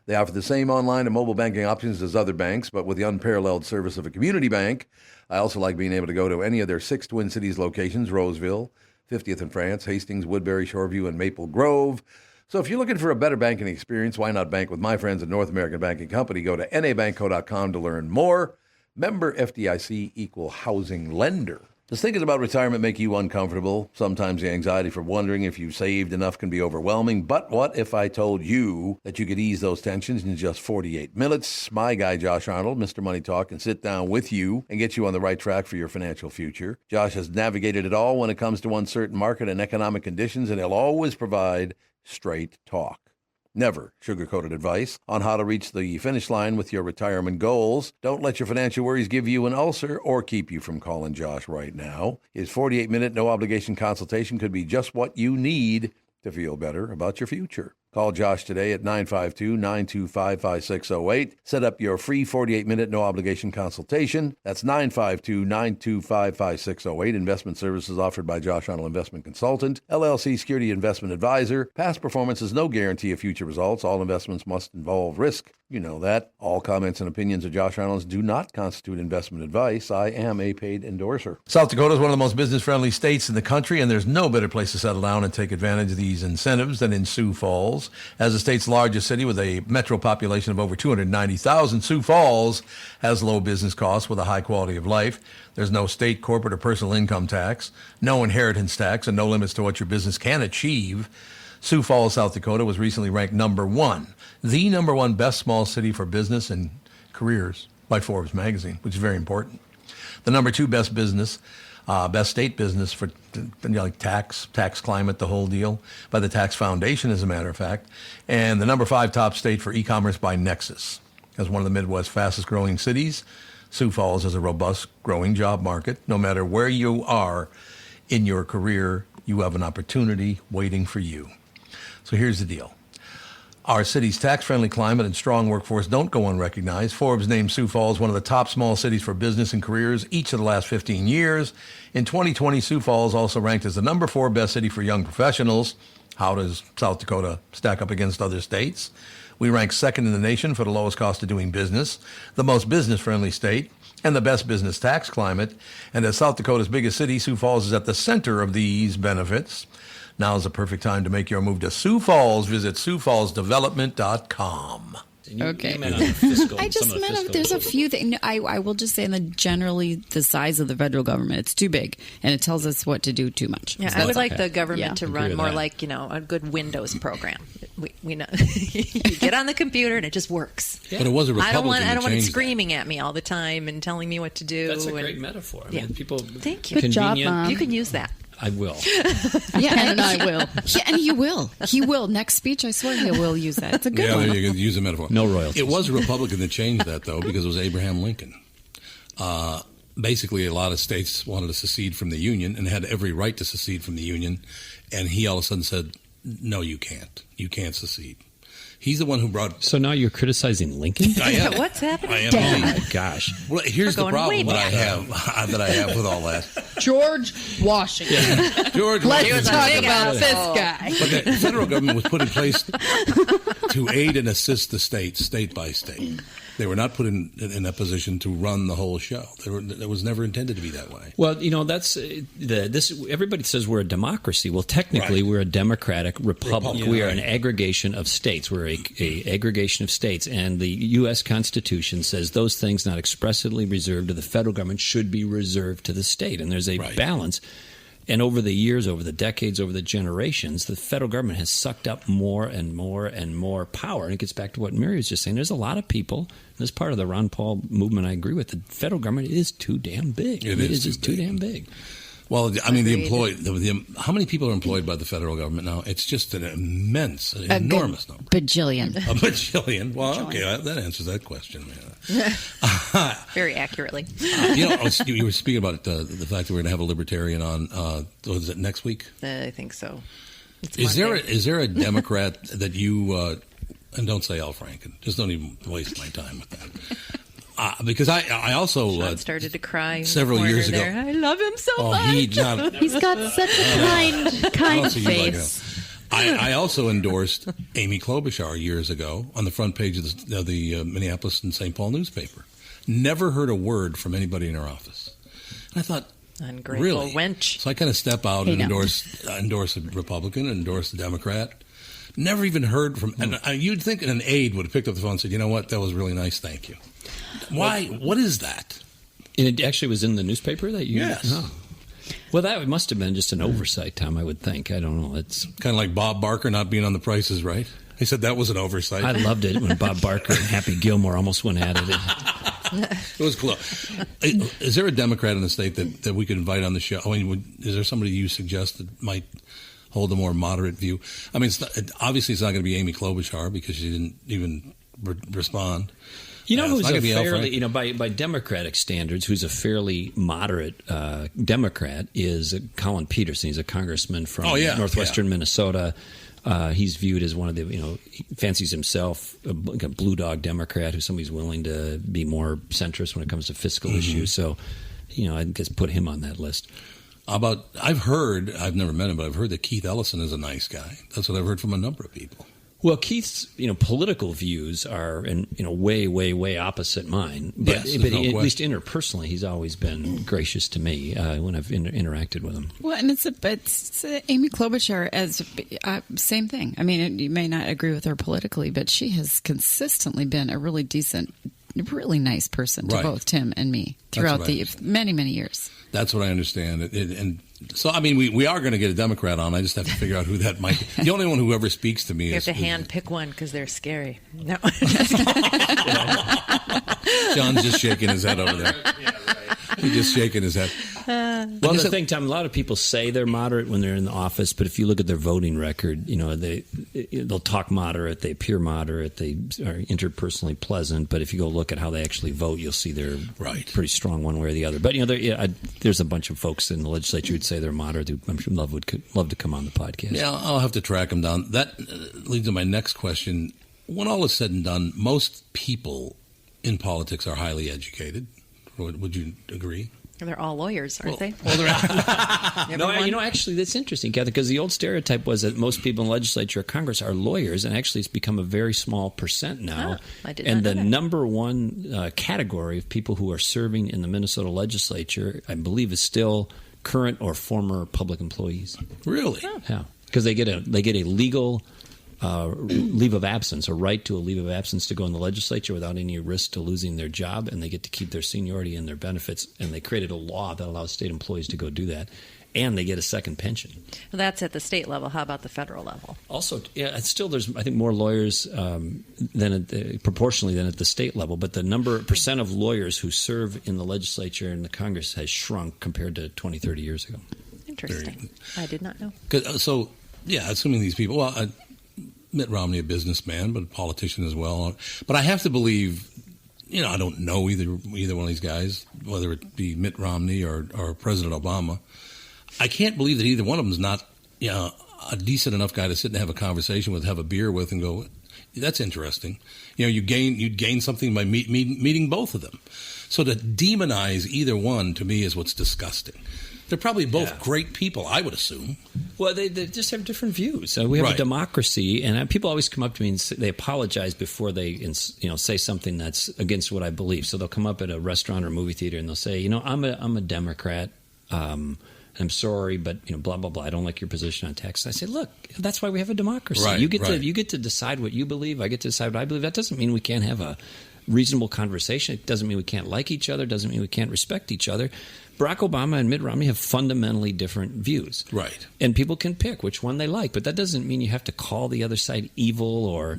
H: they offer the same online and mobile banking options as other banks, but with the unparalleled service of a community bank. I also like being able to go to any of their 6 Twin Cities locations: Roseville, 50th and France, Hastings, Woodbury, Shoreview, and Maple Grove. So if you're looking for a better banking experience, why not bank with my friends at North American Banking Company? Go to nabankco.com to learn more. Member FDIC, equal housing lender. Does thinking about retirement make you uncomfortable? Sometimes the anxiety for wondering if you've saved enough can be overwhelming. But what if I told you that you could ease those tensions in just 48 minutes? My guy, Josh Arnold, Mr. Money Talk, can sit down with you and get you on the right track for your financial future. Josh has navigated it all when it comes to uncertain market and economic conditions, and he'll always provide straight talk. Never sugar-coated advice on how to reach the finish line with your retirement goals. Don't let your financial worries give you an ulcer or keep you from calling Josh right now. His 48-minute no-obligation consultation could be just what you need to feel better about your future. Call Josh today at 952-925-5608. Set up your free 48-minute no-obligation consultation. That's 952-925-5608. Investment services offered by Josh Arnold Investment Consultant, LLC Security Investment Advisor. Past performance is no guarantee of future results. All investments must involve risk. You know that. All comments and opinions of Josh Arnold do not constitute investment advice. I am a paid endorser. South Dakota is one of the most business-friendly states in the country, and there's no better place to settle down and take advantage of these incentives than in Sioux Falls. As the state's largest city with a metro population of over 290,000, Sioux Falls has low business costs with a high quality of life. There's no state, corporate, or personal income tax, no inheritance tax, and no limits to what your business can achieve. Sioux Falls, South Dakota was recently ranked number 1, the number 1 best small city for business and careers by Forbes magazine, which is very important. The number 2 best business, best state business for tax climate, the whole deal, by the Tax Foundation, as a matter of fact. And the number 5 top state for e-commerce by Nexus. As one of the Midwest's fastest growing cities, Sioux Falls has a robust growing job market. No matter where you are in your career, you have an opportunity waiting for you. So here's the deal. Our city's tax-friendly climate and strong workforce don't go unrecognized. Forbes named Sioux Falls one of the top small cities for business and careers each of the last 15 years. In 2020, Sioux Falls also ranked as the number 4 best city for young professionals. How does South Dakota stack up against other states? We rank 2nd in the nation for the lowest cost of doing business, the most business-friendly state, and the best business tax climate. And as South Dakota's biggest city, Sioux Falls is at the center of these benefits. Now is the perfect time to make your move to Sioux Falls. Visit SiouxFallsDevelopment.com.
C: Okay.
D: I
C: just meant there's a few things. I will just say, generally the size of the federal government, it's too big, and it tells us what to do too much.
B: Yeah,
C: So
B: I would
C: that's
B: like
C: okay.
B: the government to run more like, a good Windows program. We know you get on the computer and it just works.
A: But it was a Republican
B: I don't want it
A: changed that.
B: screaming at me all the time and telling me what to do.
D: That's a great metaphor. I mean, people.
B: Thank you.
E: Good job,
D: convenient.
E: Mom.
B: You can use that.
D: I will.
C: Yeah,
E: And I will.
C: Yeah, and he will. He will. Next speech, I swear he will use that. It's a good
A: Yeah,
C: one.
A: there you go. Use a metaphor.
D: No royalties.
A: It was a Republican that changed that, though, because it was Abraham Lincoln. basically a lot of states wanted to secede from the Union and had every right to secede from the Union. And he all of a sudden said, no, you can't. You can't secede. He's the one who brought...
D: So now you're criticizing Lincoln?
A: I am.
B: What's happening?
A: I am.
D: Oh, my gosh.
A: Well, here's the problem that I have with all that.
E: George Washington.
A: George
E: Let's
A: Washington.
E: talk about this guy.
A: But the federal government was put in place to aid and assist the states, state by state. They were not put in a position to run the whole show. It was never intended to be that way.
D: Well, that's this. Everybody says we're a democracy. Well, technically, we're a democratic republic. We are an aggregation of states. We're a aggregation of states, and the U.S. Constitution says those things not expressly reserved to the federal government should be reserved to the state. And there's a balance. And over the years, over the decades, over the generations, the federal government has sucked up more and more and more power. And it gets back to what Mary was just saying. There's a lot of people, this is part of the Ron Paul movement I agree with, the federal government is too damn big. It is just too damn big.
A: Well, I mean, how many people are employed by the federal government now? It's just an enormous number.
C: Bajillion.
A: A bajillion. Well, okay, that answers that question.
B: Very accurately.
A: You were speaking about the fact that we're going to have a libertarian on. Was it next week?
B: I think so.
A: Is there a Democrat that you and don't say Al Franken? Just don't even waste my time with that. Because I also
B: Sean started to cry
A: several years ago.
B: There. I love him so much.
E: He's got such a kind face.
A: I also endorsed Amy Klobuchar years ago on the front page of the Minneapolis and St. Paul newspaper. Never heard a word from anybody in her office. And I thought,
B: ungrateful
A: really?
B: Wench.
A: So I kind of step out and endorse a Republican, endorse a Democrat. Never even heard from, and you'd think an aide would have picked up the phone and said, you know what, that was really nice, thank you. Why? What is that?
D: And it actually was in the newspaper that you...
A: Yes.
D: Oh. Well, that must have been just an oversight, Tom, I would think. I don't know. It's
A: kind of like Bob Barker not being on The Price is Right. He said that was an oversight.
D: I loved it when Bob Barker and Happy Gilmore almost went at it.
A: It was close. Is there a Democrat in the state that we could invite on the show? I mean, is there somebody you suggest that might hold a more moderate view? I mean, obviously it's not going to be Amy Klobuchar because she didn't even respond.
D: You know who's a fairly, by Democratic standards, who's a fairly moderate Democrat is Colin Peterson. He's a congressman from northwestern Minnesota. He's viewed as one of the, he fancies himself a blue dog Democrat who's somebody's willing to be more centrist when it comes to fiscal issues. So, I guess put him on that list.
A: I've never met him, but I've heard that Keith Ellison is a nice guy. That's what I've heard from a number of people.
D: Well, Keith's political views are way, way, way opposite mine. But,
A: yes,
D: but at least interpersonally, he's always been gracious to me when I've interacted with him.
C: Well, and it's Amy Klobuchar as same thing. I mean, you may not agree with her politically, but she has consistently been a really decent, really nice person to both Tim and me throughout the many, many years.
A: That's what I understand. And so, I mean, we are going to get a Democrat on. I just have to figure out who that might be. The only one who ever speaks to me
B: you
A: is...
B: have to hand pick one because they're scary. No.
A: John's just shaking his head over there. He's just shaking his head.
D: Well, the thing, Tom, a lot of people say they're moderate when they're in the office, but if you look at their voting record, they'll talk moderate, they appear moderate, they are interpersonally pleasant, but if you go look at how they actually vote, you'll see they're pretty strong one way or the other. But, there's a bunch of folks in the legislature who'd say they're moderate who I'm sure would love to come on the podcast.
A: Yeah, I'll have to track them down. That leads to my next question. When all is said and done, most people in politics are highly educated. Would you agree?
B: They're all lawyers, aren't they?
A: Well, they're
D: No, actually, that's interesting, Kathy, because the old stereotype was that most people in the legislature or Congress are lawyers, and actually it's become a very small percent now.
B: I did
D: and
B: not know
D: the
B: that.
D: number one category of people who are serving in the Minnesota legislature, I believe, is still current or former public employees.
A: Really?
D: Yeah, because they get a legal leave of absence, a right to a leave of absence to go in the legislature without any risk to losing their job, and they get to keep their seniority and their benefits, and they created a law that allows state employees to go do that, and they get a second pension.
B: Well, that's at the state level. How about the federal level?
D: Also, it's still there's I think more lawyers proportionally than at the state level, but the percent of lawyers who serve in the legislature and the Congress has shrunk compared to 20, 30 years ago.
B: Interesting. I did not know.
A: So, assuming these people, Mitt Romney, a businessman, but a politician as well. But I have to believe I don't know either one of these guys, whether it be Mitt Romney or President Obama. I can't believe that either one of them is not, a decent enough guy to sit and have a conversation with, have a beer with, and go, that's interesting. You'd gain something by meeting both of them. So to demonize either one, to me, is what's disgusting. They're probably both great people, I would assume.
D: Well, they just have different views. We have a democracy, and people always come up to me and they apologize before they say something that's against what I believe. So they'll come up at a restaurant or movie theater and they'll say, I'm a Democrat. I'm sorry, but blah blah blah. I don't like your position on tax. I say, look, that's why we have a democracy.
A: Right,
D: you get to decide what you believe. I get to decide what I believe. That doesn't mean we can't have a reasonable conversation. It doesn't mean we can't like each other. It doesn't mean we can't respect each other. Barack Obama and Mitt Romney have fundamentally different views.
A: Right.
D: And people can pick which one they like, but that doesn't mean you have to call the other side evil or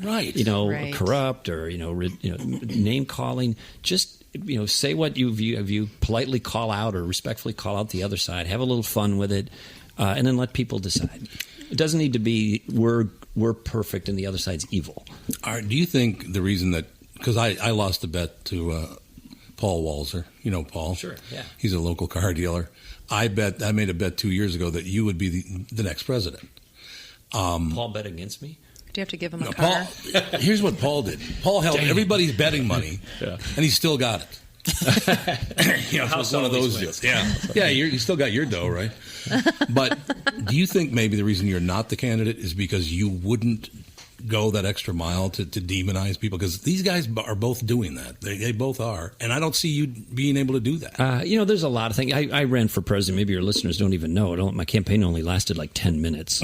D: corrupt or name calling. Just say what you view, politely call out or respectfully call out the other side. Have a little fun with it, and then let people decide. It doesn't need to be we're perfect and the other side's evil.
A: Do you think the reason that, because I lost a bet to Paul Walzer, Paul?
D: Sure, yeah.
A: He's a local car dealer. I made a bet 2 years ago that you would be the next president.
D: Paul bet against me?
B: Do you have to give him a car?
A: Here's what Paul did. Paul held everybody's betting money, and he still got it. It's one of those deals. Yeah, you still got your dough, right? But do you think maybe the reason you're not the candidate is because you wouldn't go that extra mile to demonize people? Because these guys are both doing that. They both are. And I don't see you being able to do that.
D: There's a lot of things. I ran for president. Maybe your listeners don't even know. My campaign only lasted like 10 minutes.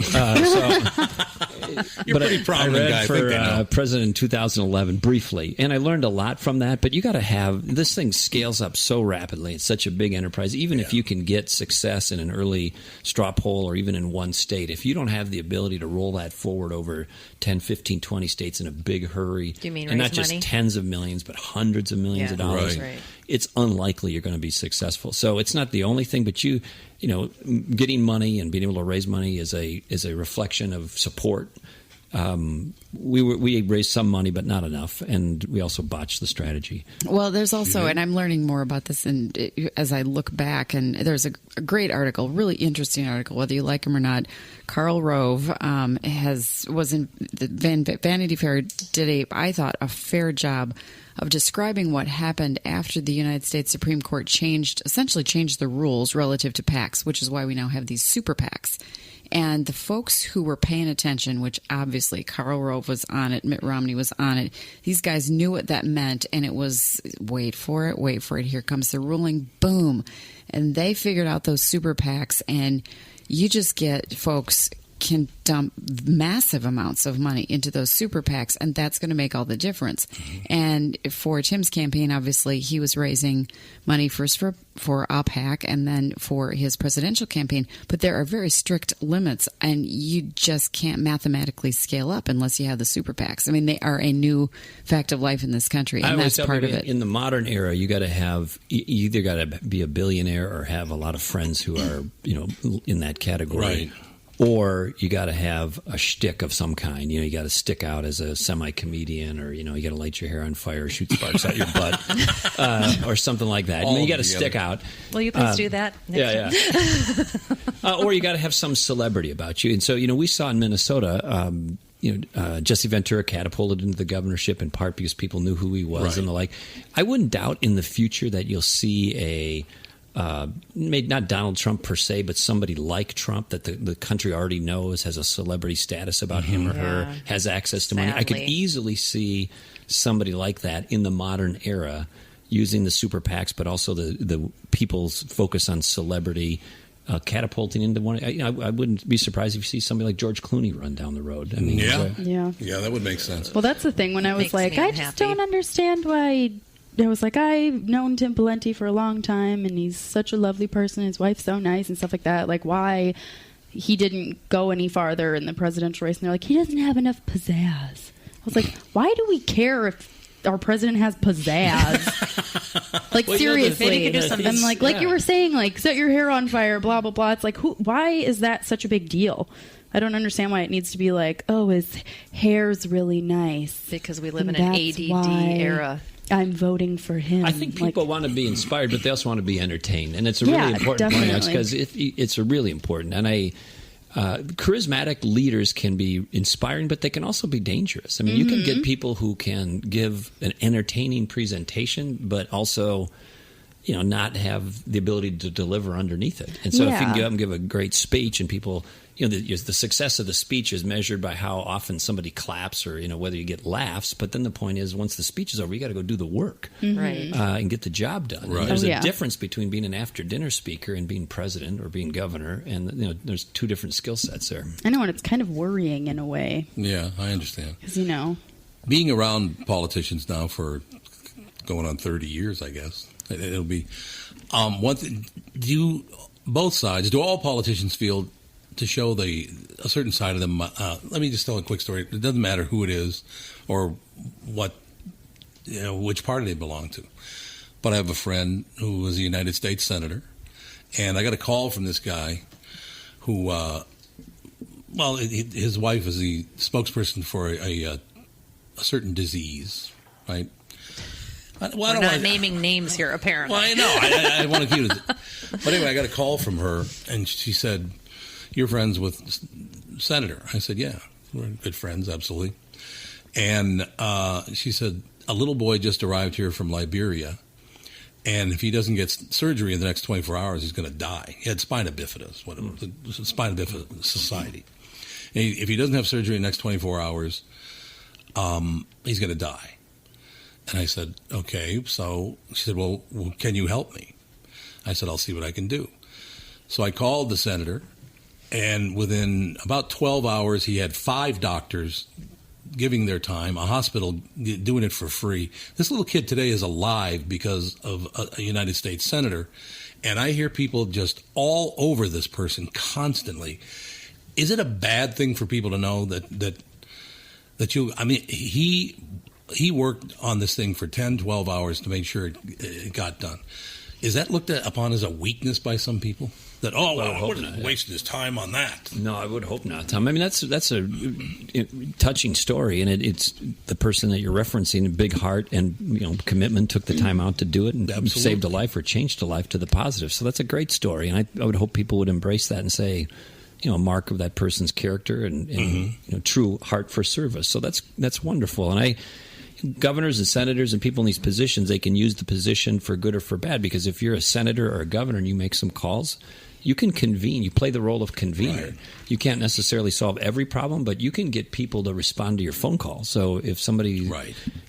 A: You're a pretty prominent guy.
D: I ran for president in 2011 briefly, and I learned a lot from that. But you got to have, this thing scales up so rapidly. It's such a big enterprise. Even if you can get success in an early straw poll or even in one state, if you don't have the ability to roll that forward over 10, 15, 20 states in a big hurry,
B: do you mean
D: and
B: raise
D: not just
B: money?
D: Tens of millions, but hundreds of millions of dollars,
B: right.
D: It's unlikely you're going to be successful. So it's not the only thing, but getting money and being able to raise money is a reflection of support. We raised some money, but not enough, and we also botched the strategy.
C: Well, there's also, and I'm learning more about this, and as I look back, and there's a great article, really interesting article, whether you like him or not. Karl Rove was in the Vanity Fair, did I thought a fair job of describing what happened after the United States Supreme Court essentially changed the rules relative to PACs, which is why we now have these super PACs. And the folks who were paying attention, which obviously Karl Rove was on it, Mitt Romney was on it, these guys knew what that meant, and it was, wait for it, here comes the ruling, boom. And they figured out those super PACs, and you just get folks can dump massive amounts of money into those super PACs, and that's going to make all the difference. And for Tim's campaign, obviously, he was raising money first for a PAC and then for his presidential campaign. But there are very strict limits, and you just can't mathematically scale up unless you have the super PACs. I mean, they are a new fact of life in this country, and that's part of it.
D: In the modern era, you got to have, you either got to be a billionaire or have a lot of friends who are, in that category.
A: Right.
D: Or you got to have a shtick of some kind. You got to stick out as a semi-comedian, or you got to light your hair on fire, shoot sparks out your butt, or something like that. You got to stick out.
B: Will you please do that?
D: Yeah. Or you got to have some celebrity about you. And so, we saw in Minnesota, Jesse Ventura catapulted into the governorship in part because people knew who he was and the like. I wouldn't doubt in the future that you'll see maybe not Donald Trump per se, but somebody like Trump that the country already knows, has a celebrity status about him or her, has access to money. I could easily see somebody like that in the modern era using the super PACs, but also the people's focus on celebrity catapulting into one. I wouldn't be surprised if you see somebody like George Clooney run down the road. I mean,
A: yeah, that would make sense.
E: Well, that's the thing. When I was like, I just don't understand why. I was like, I've known Tim Pawlenty for a long time, and he's such a lovely person. His wife's so nice and stuff like that. Like, why he didn't go any farther in the presidential race? And they're like, he doesn't have enough pizzazz. I was like, why do we care if our president has pizzazz? Like, seriously. I'm like you were saying, like, set your hair on fire, blah, blah, blah. It's like, why is that such a big deal? I don't understand why it needs to be like, oh, his hair's really nice.
B: Because we live in an ADD era.
E: I'm voting for him.
D: I think people want to be inspired, but they also want to be entertained, and it's a really important point because it's a really important. And charismatic leaders can be inspiring, but they can also be dangerous. I mean, you can get people who can give an entertaining presentation, but also, not have the ability to deliver underneath it. And so if you can go up and give a great speech and people, the success of the speech is measured by how often somebody claps or, whether you get laughs. But then the point is, once the speech is over, you got to go do the work
B: right,
D: and get the job done.
A: Right.
D: And there's a difference between being an after-dinner speaker and being president or being governor. And, there's two different skill sets there.
E: I know, and it's kind of worrying in a way.
A: Yeah, I understand.
E: Because,
A: being around politicians now for going on 30 years, I guess, it'll be one thing. Both sides, do all politicians feel to show a certain side of them? Let me just tell a quick story. It doesn't matter who it is or what, which party they belong to. But I have a friend who was a United States senator, and I got a call from this guy who, his wife is the spokesperson for a certain disease, right?
B: We're not naming names here, apparently.
A: Well, I know. I want to keep it. But anyway, I got a call from her, and she said, "You're friends with Senator?" I said, "Yeah, we're good friends, absolutely." And she said, "A little boy just arrived here from Liberia, and if he doesn't get surgery in the next 24 hours, he's going to die. He had spina bifida, spina bifida society. And if he doesn't have surgery in the next 24 hours, he's going to die." And I said, "Okay." So she said, well, can you help me? I said, "I'll see what I can do." So I called the senator, and within about 12 hours, he had 5 doctors giving their time, a hospital doing it for free. This little kid today is alive because of a United States senator, and I hear people just all over this person constantly. Is it a bad thing for people to know that you? I mean, he worked on this thing for 10, 12 hours to make sure it got done. Is that looked upon as a weakness by some people? That, what is wasting his time on that?
D: No, I would hope not, Tom. I mean, that's a touching story, and it's the person that you're referencing, a big heart and commitment, took the time out to do it and saved a life or changed a life to the positive. So that's a great story, and I would hope people would embrace that and say, a mark of that person's character and true heart for service. So that's wonderful, and governors and senators and people in these positions, they can use the position for good or for bad, because if you're a senator or a governor and you make some calls, you can convene. You play the role of convener. Right. You can't necessarily solve every problem, but you can get people to respond to your phone call. So if somebody,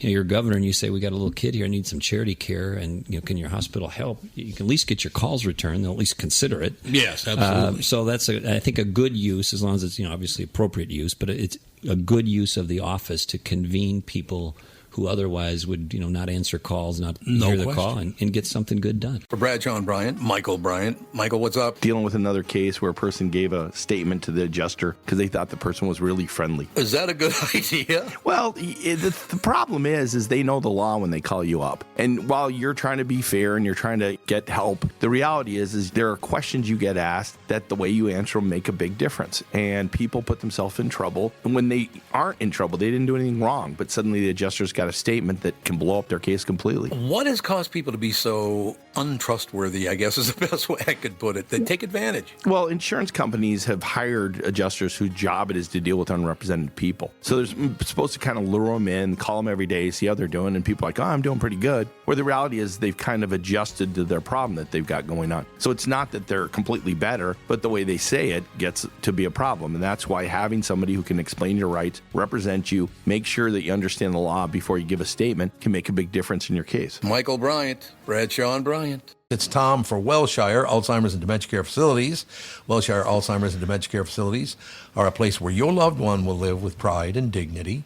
D: you're a governor and you say, we got a little kid here, I need some charity care, and can your hospital help? You can at least get your calls returned. They'll at least consider it.
A: Yes, absolutely.
D: So that's, I think, a good use, as long as it's obviously appropriate use, but it's a good use of the office to convene people who otherwise would, not answer calls, not hear the call, and get something good done.
H: For Bradshaw and Bryant, Michael Bryant. Michael, what's up?
G: Dealing with another case where a person gave a statement to the adjuster because they thought the person was really friendly.
H: Is that a good idea?
G: Well, the problem is they know the law when they call you up. And while you're trying to be fair and you're trying to get help, the reality is there are questions you get asked that the way you answer them make a big difference. And people put themselves in trouble. And when they aren't in trouble, they didn't do anything wrong, but suddenly the adjuster's got a statement that can blow up their case completely.
H: What has caused people to be so untrustworthy, I guess is the best way I could put it? They take advantage.
G: Well, insurance companies have hired adjusters whose job it is to deal with unrepresented people. So they're supposed to kind of lure them in, call them every day, see how they're doing, and people are like, I'm doing pretty good. Where the reality is they've kind of adjusted to their problem that they've got going on. So it's not that they're completely better, but the way they say it gets to be a problem. And that's why having somebody who can explain your rights, represent you, make sure that you understand the law before you give a statement can make a big difference in your case.
H: Michael Bryant, Bradshaw and Bryant. It's Tom for Wellshire Alzheimer's and Dementia Care Facilities. Wellshire Alzheimer's and Dementia Care Facilities are a place where your loved one will live with pride and dignity.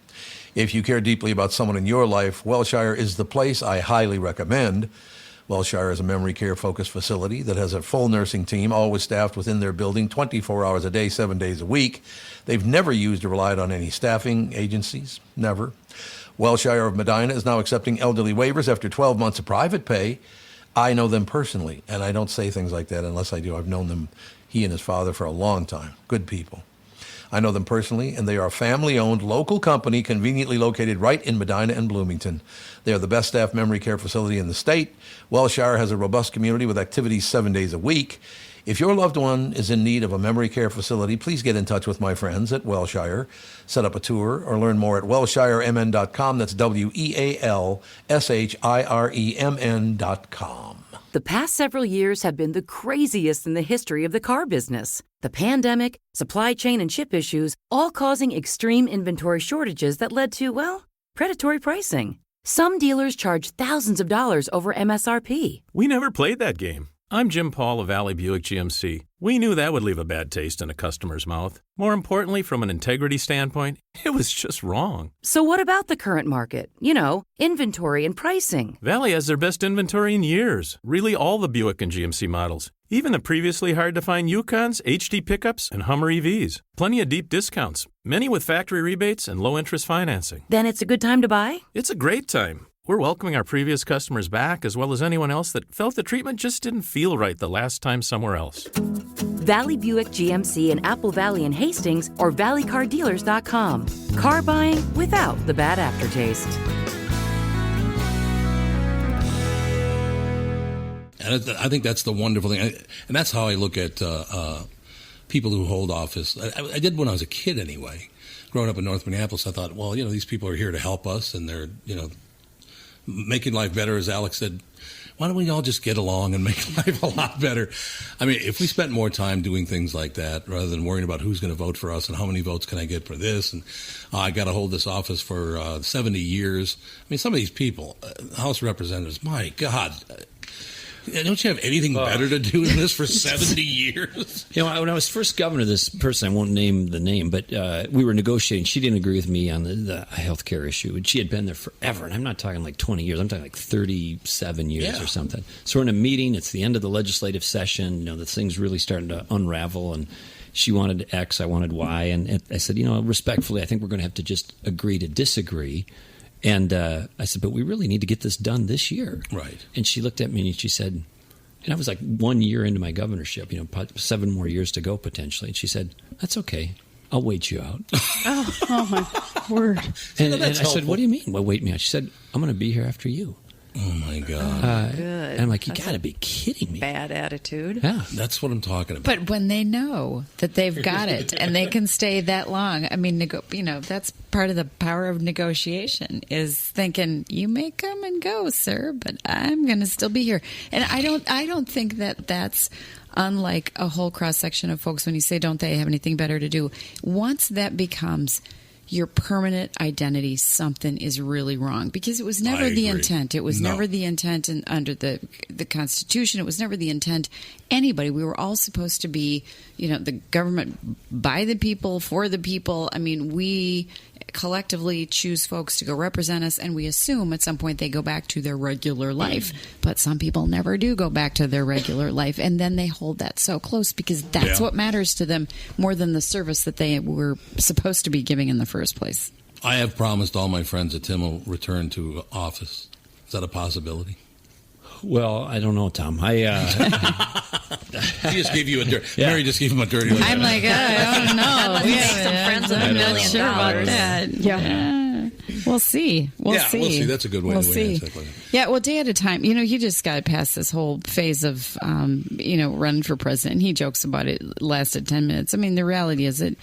H: If you care deeply about someone in your life, Wellshire is the place I highly recommend. Wellshire is a memory care-focused facility that has a full nursing team, always staffed within their building 24 hours a day, 7 days a week. They've never used or relied on any staffing agencies, never. Wellshire of Medina is now accepting elderly waivers after 12 months of private pay. I know them personally, and I don't say things like that unless I do. I've known them, he and his father, for a long time. Good people.
I: I know them personally, and they are a family-owned local company conveniently located right in Medina and Bloomington. They are the best staff memory care facility in the state. Wellshire has a robust community with activities 7 days a week. If your loved one is in need of a memory care facility, please get in touch with my friends at Wellshire. Set up a tour or learn more at wellshiremn.com. That's WEALSHIREMN.com.
J: The past several years have been the craziest in the history of the car business. The pandemic, supply chain and chip issues, all causing extreme inventory shortages that led to, well, predatory pricing. Some dealers charge thousands of dollars over MSRP.
K: We never played that game. I'm Jim Paul of Valley Buick GMC. We knew that would leave a bad taste in a customer's mouth. More importantly, from an integrity standpoint, it was just wrong.
J: So what about the current market? You know, inventory and pricing.
K: Valley has their best inventory in years. Really all the Buick and GMC models. Even the previously hard-to-find Yukons, HD pickups, and Hummer EVs. Plenty of deep discounts. Many with factory rebates and low-interest financing.
J: Then it's a good time to buy?
K: It's a great time. We're welcoming our previous customers back, as well as anyone else that felt the treatment just didn't feel right the last time somewhere else.
J: Valley Buick GMC in Apple Valley and Hastings or valleycardealers.com. Car buying without the bad aftertaste.
A: And I think that's the wonderful thing. And that's how I look at people who hold office. I did when I was a kid anyway. Growing up in North Minneapolis, I thought, well, these people are here to help us, and they're, making life better, as Alex said. Why don't we all just get along and make life a lot better? I mean, if we spent more time doing things like that rather than worrying about who's going to vote for us and how many votes can I get for this, and I got to hold this office for 70 years. I mean, some of these people, House representatives, my God, don't you have anything better to do than this for 70 years?
D: When I was first governor, this person, I won't name the name, but we were negotiating. She didn't agree with me on the health care issue, and she had been there forever. And I'm not talking like 20 years. I'm talking like 37 years or something. So we're in a meeting. It's the end of the legislative session. The thing's really starting to unravel, and she wanted X, I wanted Y. And I said, respectfully, I think we're going to have to just agree to disagree. And I said, but we really need to get this done this year.
A: Right.
D: And she looked at me and she said, and I was like 1 year into my governorship, 7 more years to go potentially. And she said, that's okay. I'll wait you out.
E: Oh my word.
D: And I said, what do you mean? Well, wait me out. She said, I'm going to be here after you.
A: Oh, my God.
B: Good.
D: And I'm like, you got to be kidding me.
B: Bad attitude.
D: Yeah.
A: That's what I'm talking about.
C: But when they know that they've got it and they can stay that long, I mean, that's part of the power of negotiation is thinking, you may come and go, sir, but I'm going to still be here. And I don't think that that's unlike a whole cross-section of folks when you say, don't they have anything better to do? Once that becomes your permanent identity, something is really wrong, because it was never the intent. It was never the intent under the Constitution. It was never the intent. Anybody. We were all supposed to be, the government by the people, for the people. I mean, we collectively choose folks to go represent us, and we assume at some point they go back to their regular life. But some people never do go back to their regular life, and then they hold that so close because that's what matters to them more than the service that they were supposed to be giving in the first place.
A: I have promised all my friends that Tim will return to office. Is that a possibility?
D: Well, I don't know, Tom.
A: He just gave you a dirty. Mary just gave him a dirty look.
C: I'm like, I don't know.
B: We make some friends with $1 million.
C: Sure about that. Yeah. We'll see. We'll see.
A: That's a good way to win it.
C: Yeah, well, day at a time. You just got past this whole phase of, running for president. He jokes about it lasted 10 minutes. I mean, the reality is it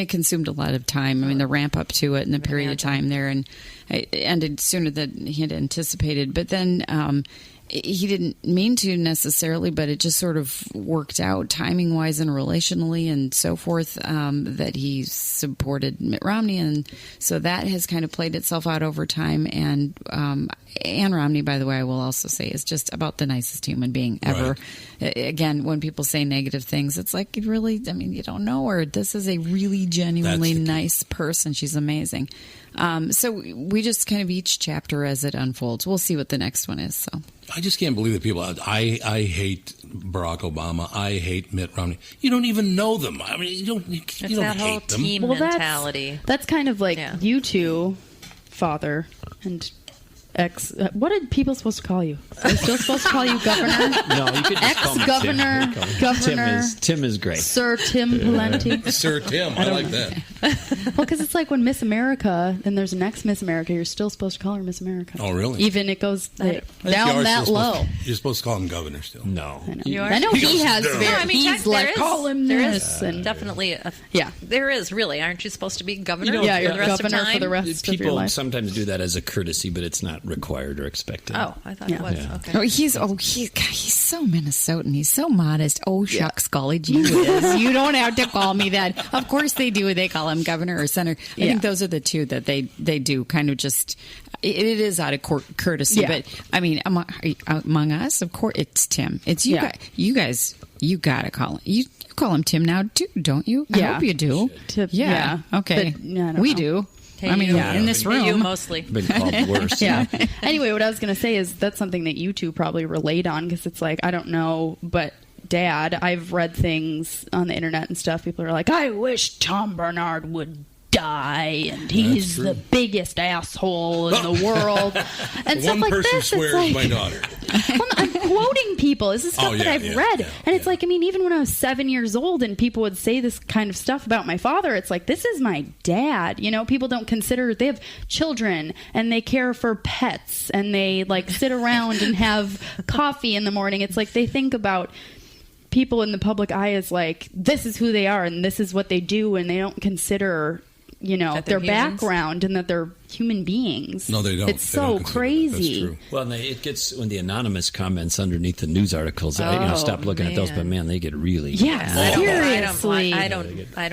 C: consumed a lot of time. I mean, the ramp up to it and the period of time there, and it ended sooner than he had anticipated. But then he didn't mean to necessarily, but it just sort of worked out timing-wise and relationally and so forth, that he supported Mitt Romney. And so that has kind of played itself out over time. And Ann Romney, by the way, I will also say, is just about the nicest human being ever. Right. Again, when people say negative things, it's like, you don't know her. This is a really genuinely nice person. She's amazing. So we just kind of each chapter as it unfolds. We'll see what the next one is. So
A: I just can't believe that people. I hate Barack Obama. I hate Mitt Romney. You don't even know them. I mean, you don't
B: that whole
A: hate them.
B: team mentality.
E: That's kind of like you two, father and what are people supposed to call you? Are they still supposed to call you governor?
D: No, you could just call me
E: Ex-governor,
D: Tim.
E: governor.
D: Tim is great.
E: Sir Tim Pawlenty.
A: Sir Tim, I like that.
E: Well, because it's like when Miss America, and there's an ex-Miss America, you're still supposed to call her Miss America.
A: Oh, really?
E: Even it goes
A: I think
E: down
A: you are
E: that
A: still supposed
E: low.
A: You're supposed to call him governor still.
D: No.
E: I know.
B: You are?
E: I know he has.
A: No.
E: Very,
B: No, I mean,
E: he's
B: there
E: like,
B: is-
E: call him
B: there
E: this.
B: is
E: And
B: definitely
E: yeah.
B: there is really. Aren't you supposed to be governor
E: Yeah,
B: for
E: you're
B: the rest
E: governor
B: of time?
E: for the rest of your
D: People
E: life.
D: sometimes do that as a courtesy, but it's not required or expected.
B: Oh, I thought
E: Yeah.
B: it was.
D: Yeah.
B: Okay.
C: He's so Minnesotan. He's so modest. Oh, shucks, golly gee whiz. You don't have to call me that. Of course they do. They call him governor or senator. I think those are the two that they do kind of just. It is out of courtesy, but I mean, among us, of course, it's Tim. It's you guys. You gotta call him. You call him Tim now too, don't you? I hope you do. Yeah. Okay.
E: But, I don't
C: we
E: know.
C: do.
B: Hey,
C: I mean,
B: you.
C: in this
B: Hey,
C: room,
B: you mostly.
D: Been called worse.
E: Yeah. Anyway, what I was going to say is that's something that you two probably relate on because it's like, I don't know, but Dad, I've read things on the internet and stuff. People are like, I wish Tom Barnard would die and he's the biggest asshole in the world. And stuff
A: One
E: like
A: person
E: this.
A: swears
E: It's like,
A: my daughter.
E: well, I'm quoting people. This is stuff that I've read. And it's like, I mean, even when I was 7 years old and people would say this kind of stuff about my father, it's like, this is my dad. You know, people don't consider, they have children and they care for pets and they like sit around and have coffee in the morning. It's like they think about people in the public eye as like, this is who they are and this is what they do. And they don't consider, you know,
B: That
E: their
B: they're humans?
E: background and that they're human beings.
A: No, they don't.
E: It's
A: They don't
E: so
A: consider that.
E: crazy.
A: That's true.
D: Well, and it gets when the anonymous comments underneath the news articles. I stop looking at those, but man, they get really.
E: Yeah, seriously.
B: I don't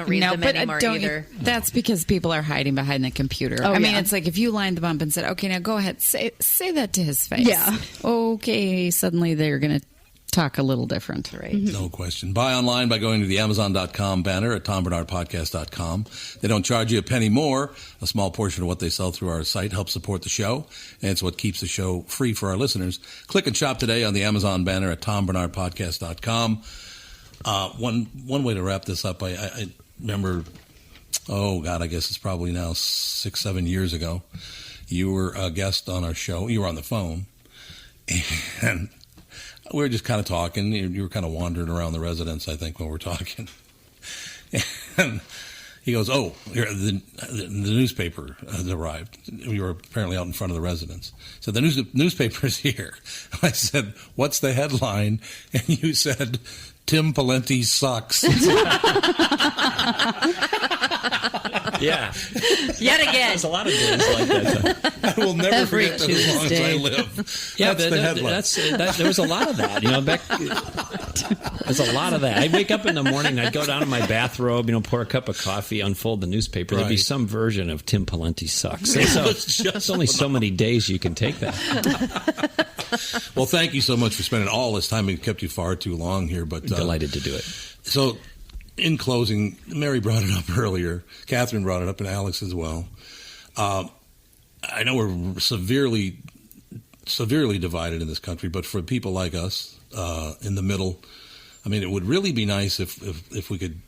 B: read them
C: but
B: anymore
C: don't
B: either.
C: that's because people are hiding behind the computer.
E: Oh,
C: I mean,
E: yeah.
C: it's like if you lined them up and said, "Okay, now go ahead, say that to his face."
E: Yeah.
C: Okay. Suddenly they're going to talk a little different.
B: Right.
A: No question. Buy online by going to the Amazon.com banner at TomBarnardPodcast.com. They don't charge you a penny more. A small portion of what they sell through our site helps support the show, and it's what keeps the show free for our listeners. Click and shop today on the Amazon banner at TomBarnardPodcast.com. One way to wrap this up, I remember, I guess it's probably now 6-7 years ago, you were a guest on our show. You were on the phone, and we were just kind of talking. You were kind of wandering around the residence, I think, when we were talking. And he goes, the newspaper has arrived. We were apparently out in front of the residence. So the newspaper's here. I said, what's the headline? And you said, Tim Pawlenty sucks.
D: Yeah.
B: Yet again.
D: There's a lot of days like that.
A: I will never
E: Every
A: forget that as long as I
E: Tuesday.
A: live.
D: Yeah,
A: That's the headline.
D: there was a lot of that. You know, there's a lot of that. I'd wake up in the morning, I'd go down in my bathrobe, pour a cup of coffee, unfold the newspaper. There'd be
A: Right.
D: some version of Tim Pawlenty sucks. And so it's only so many days you can take that.
A: Well, thank you so much for spending all this time. We kept you far too long here, but
D: Delighted to do it.
A: So, in closing, Mary brought it up earlier. Catherine brought it up, and Alex as well. I know we're severely divided in this country, but for people like us in the middle, I mean, it would really be nice if we could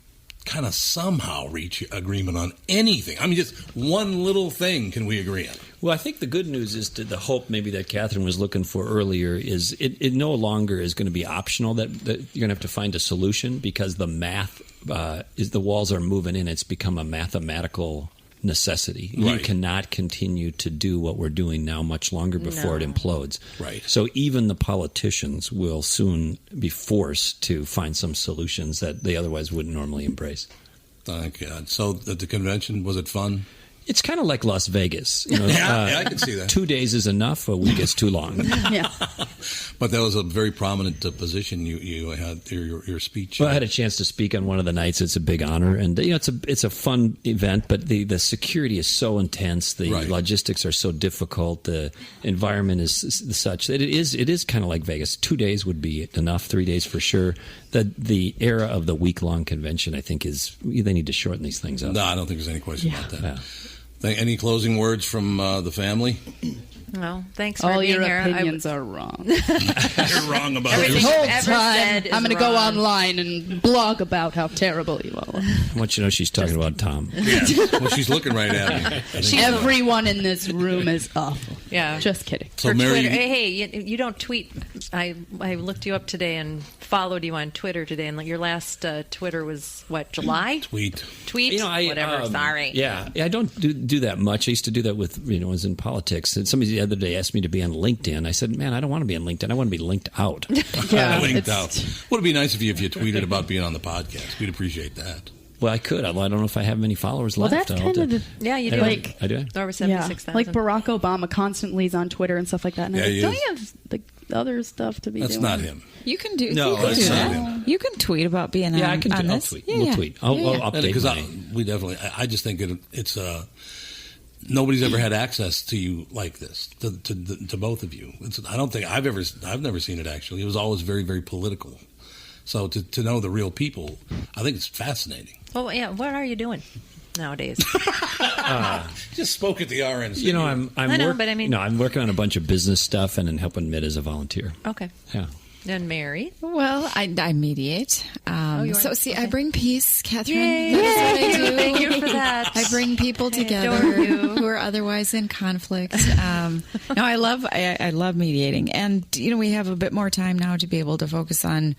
A: kind of somehow reach agreement on anything. I mean, just one little thing can we agree on?
D: Well, I think the good news is the hope maybe that Catherine was looking for earlier is it no longer is going to be optional that you're going to have to find a solution because the math is the walls are moving in. It's become a mathematical necessity.
A: Right.
D: You cannot continue to do what we're doing now much longer before it implodes.
A: Right.
D: So even the politicians will soon be forced to find some solutions that they otherwise wouldn't normally embrace.
A: Thank God. So at the convention, was it fun?
D: It's kind of like Las Vegas.
A: Yeah, I can see that.
D: 2 days is enough. A week is too long.
E: Yeah.
A: But that was a very prominent position you had, your speech.
D: Well, I had a chance to speak on one of the nights. It's a big honor, and it's a fun event. But the security is so intense, the logistics are so difficult, the environment is such that it is kind of like Vegas. 2 days would be enough. 3 days for sure. The era of the week-long convention, I think, they need to shorten these things up.
A: No, I don't think there's any question about that.
D: Yeah.
A: Any closing words from the family?
B: Well, thanks for
E: All
B: being
E: your
B: here.
E: opinions are wrong.
A: You're wrong about
B: Everything
A: it.
E: Whole
B: you've ever
E: time,
B: said is
E: I'm going to go
B: wrong.
E: online and blog about how terrible you all are.
D: I want you to know she's talking about Tom.
A: Yeah. Well, she's looking right at me. I think-
E: Everyone in this room is awful.
B: Yeah.
E: Just kidding.
A: So,
B: For
A: Mary,
B: Twitter, hey, you don't tweet. I looked you up today and followed you on Twitter today, and your last Twitter was what, July?
A: tweet.
B: Tweet? Whatever. Sorry.
D: Yeah, I don't do that much. I used to do that with, when I was in politics. And somebody the other day asked me to be on LinkedIn. I said, man, I don't want to be on LinkedIn. I want to be linked out.
E: Yeah,
A: Linked
E: it's-
A: out. Would it be nice if you tweeted about being on the podcast? We'd appreciate that.
D: Well, I could. I don't know if I have many followers
E: Well,
D: left.
E: that's
D: I'll
E: kind
D: do-
E: of the,
B: Yeah, you do.
E: Like-
D: I do.
B: Over
E: yeah,
B: 76,000.
E: like Barack Obama constantly is on Twitter and stuff like that. And
A: Yeah,
E: I'm
A: he
E: like,
A: is.
E: don't you have like other stuff to be
A: That's
E: doing?
A: not him.
C: You can do.
D: No,
C: you can
A: that's
C: do
A: not
C: that.
A: him.
C: You can tweet about being
D: Yeah,
C: on,
D: I can.
C: on
D: I'll
C: this.
D: tweet.
C: Yeah,
D: We'll
C: yeah.
D: tweet. I'll update
A: Because
D: my...
A: we definitely. I just think it's nobody's ever had access to you like this, to both of you. I don't think I've never seen it actually. It was always very, very political. So to know the real people, I think it's fascinating.
B: Well, yeah. What are you doing nowadays?
A: Just spoke at the RNC.
D: You know, I'm
B: I know, but I mean-
D: I'm working on a bunch of business stuff and then helping Mitt as a volunteer.
B: Okay.
D: Yeah.
B: And Mary?
C: Well, I mediate.
B: you are?
C: So, see, I
B: Okay.
C: bring peace, Catherine.
B: Yay.
C: That is what I do.
B: Thank you for that.
C: I bring people together
B: adore you.
C: who are otherwise in conflict. No, I love mediating, and we have a bit more time now to be able to focus on.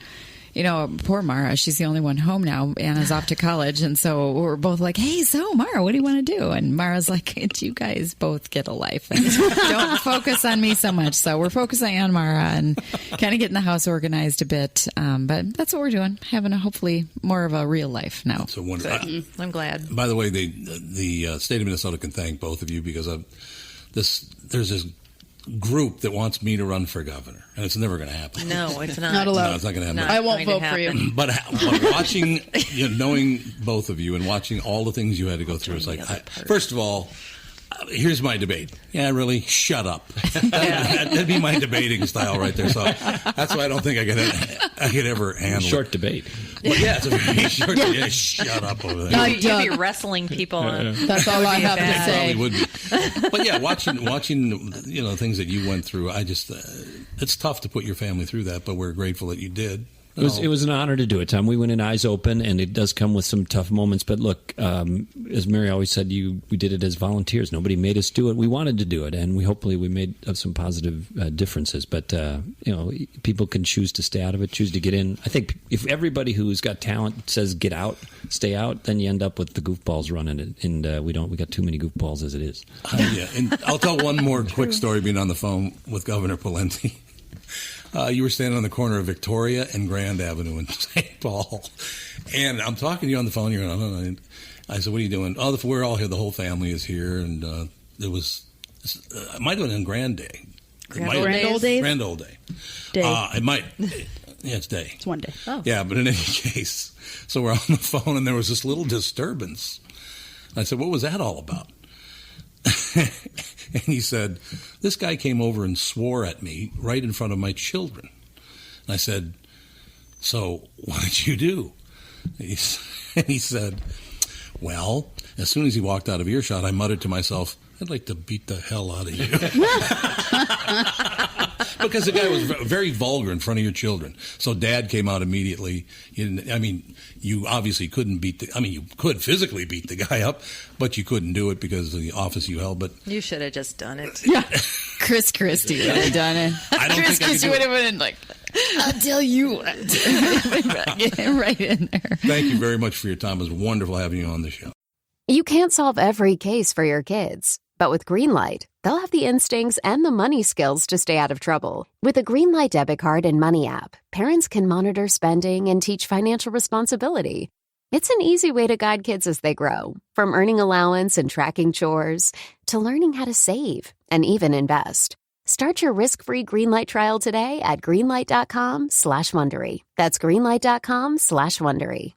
C: Poor Mara, she's the only one home now. Anna's off to college. And so we're both like, hey, so Mara, what do you want to do? And Mara's like, you guys both get a life. And don't focus on me so much. So we're focusing on Mara and kind of getting the house organized a bit. But that's what we're doing, having hopefully more of a real life now.
A: It's a wonderful.
B: I'm glad.
A: By the way, the state of Minnesota can thank both of you because there's this group that wants me to run for governor, and it's never going to happen.
B: No, it's not.
E: Not allowed.
A: No, it's not going to happen.
B: Not
E: I won't
B: going to
E: vote for you.
B: happen.
A: But watching, knowing both of you and watching all the things you had to go through, it's like, first of all, here's my debate. Yeah, really? Shut up. That'd be my debating style right there. So that's why I don't think I could ever handle
D: Short
A: it.
D: debate.
A: Well, yeah, it's a very short Yeah, shut up over there.
B: You'd be wrestling people.
E: That's all I have to
B: bad.
E: say.
A: Probably would be. But yeah, watching things that you went through, I just it's tough to put your family through that, but we're grateful that you did.
D: It was an honor to do it, Tom. We went in eyes open, and it does come with some tough moments. But look, as Mary always said, we did it as volunteers. Nobody made us do it. We wanted to do it, and we made some positive differences. But people can choose to stay out of it, choose to get in. I think if everybody who's got talent says get out, stay out, then you end up with the goofballs running it, and we got too many goofballs as it is.
A: Yeah, and I'll tell one more quick story. Being on the phone with Governor Pawlenty. You were standing on the corner of Victoria and Grand Avenue in St. Paul. And I'm talking to you on the phone. You're on. I said, what are you doing? Oh, we're all here. The whole family is here. And it might have been on Grand Day.
E: Grand Old Day?
A: Grand Old Day.
E: Day.
A: It might. Yeah, it's day.
E: It's one day.
B: Oh.
A: Yeah, but in any case, so we're on the phone and there was this little disturbance. I said, what was that all about? And he said, this guy came over and swore at me right in front of my children. And I said, so what did you do? And he said, well, as soon as he walked out of earshot, I muttered to myself, I'd like to beat the hell out of you. Because the guy was very vulgar in front of your children. So Dad came out immediately. You obviously couldn't you could physically beat the guy up, but you couldn't do it because of the office you held. But
B: You should have just done it.
C: Yeah. Chris Christie would have done it.
A: I don't
C: Chris
A: think I could
C: Christie
A: do
C: would
A: it.
C: have been like, I'll tell you what. Get him right in there.
A: Thank you very much for your time. It was wonderful having you on the show.
L: You can't solve every case for your kids, but with Greenlight, they'll have the instincts and the money skills to stay out of trouble. With a Greenlight debit card and money app, parents can monitor spending and teach financial responsibility. It's an easy way to guide kids as they grow, from earning allowance and tracking chores to learning how to save and even invest. Start your risk-free Greenlight trial today at greenlight.com/Wondery. That's greenlight.com/Wondery.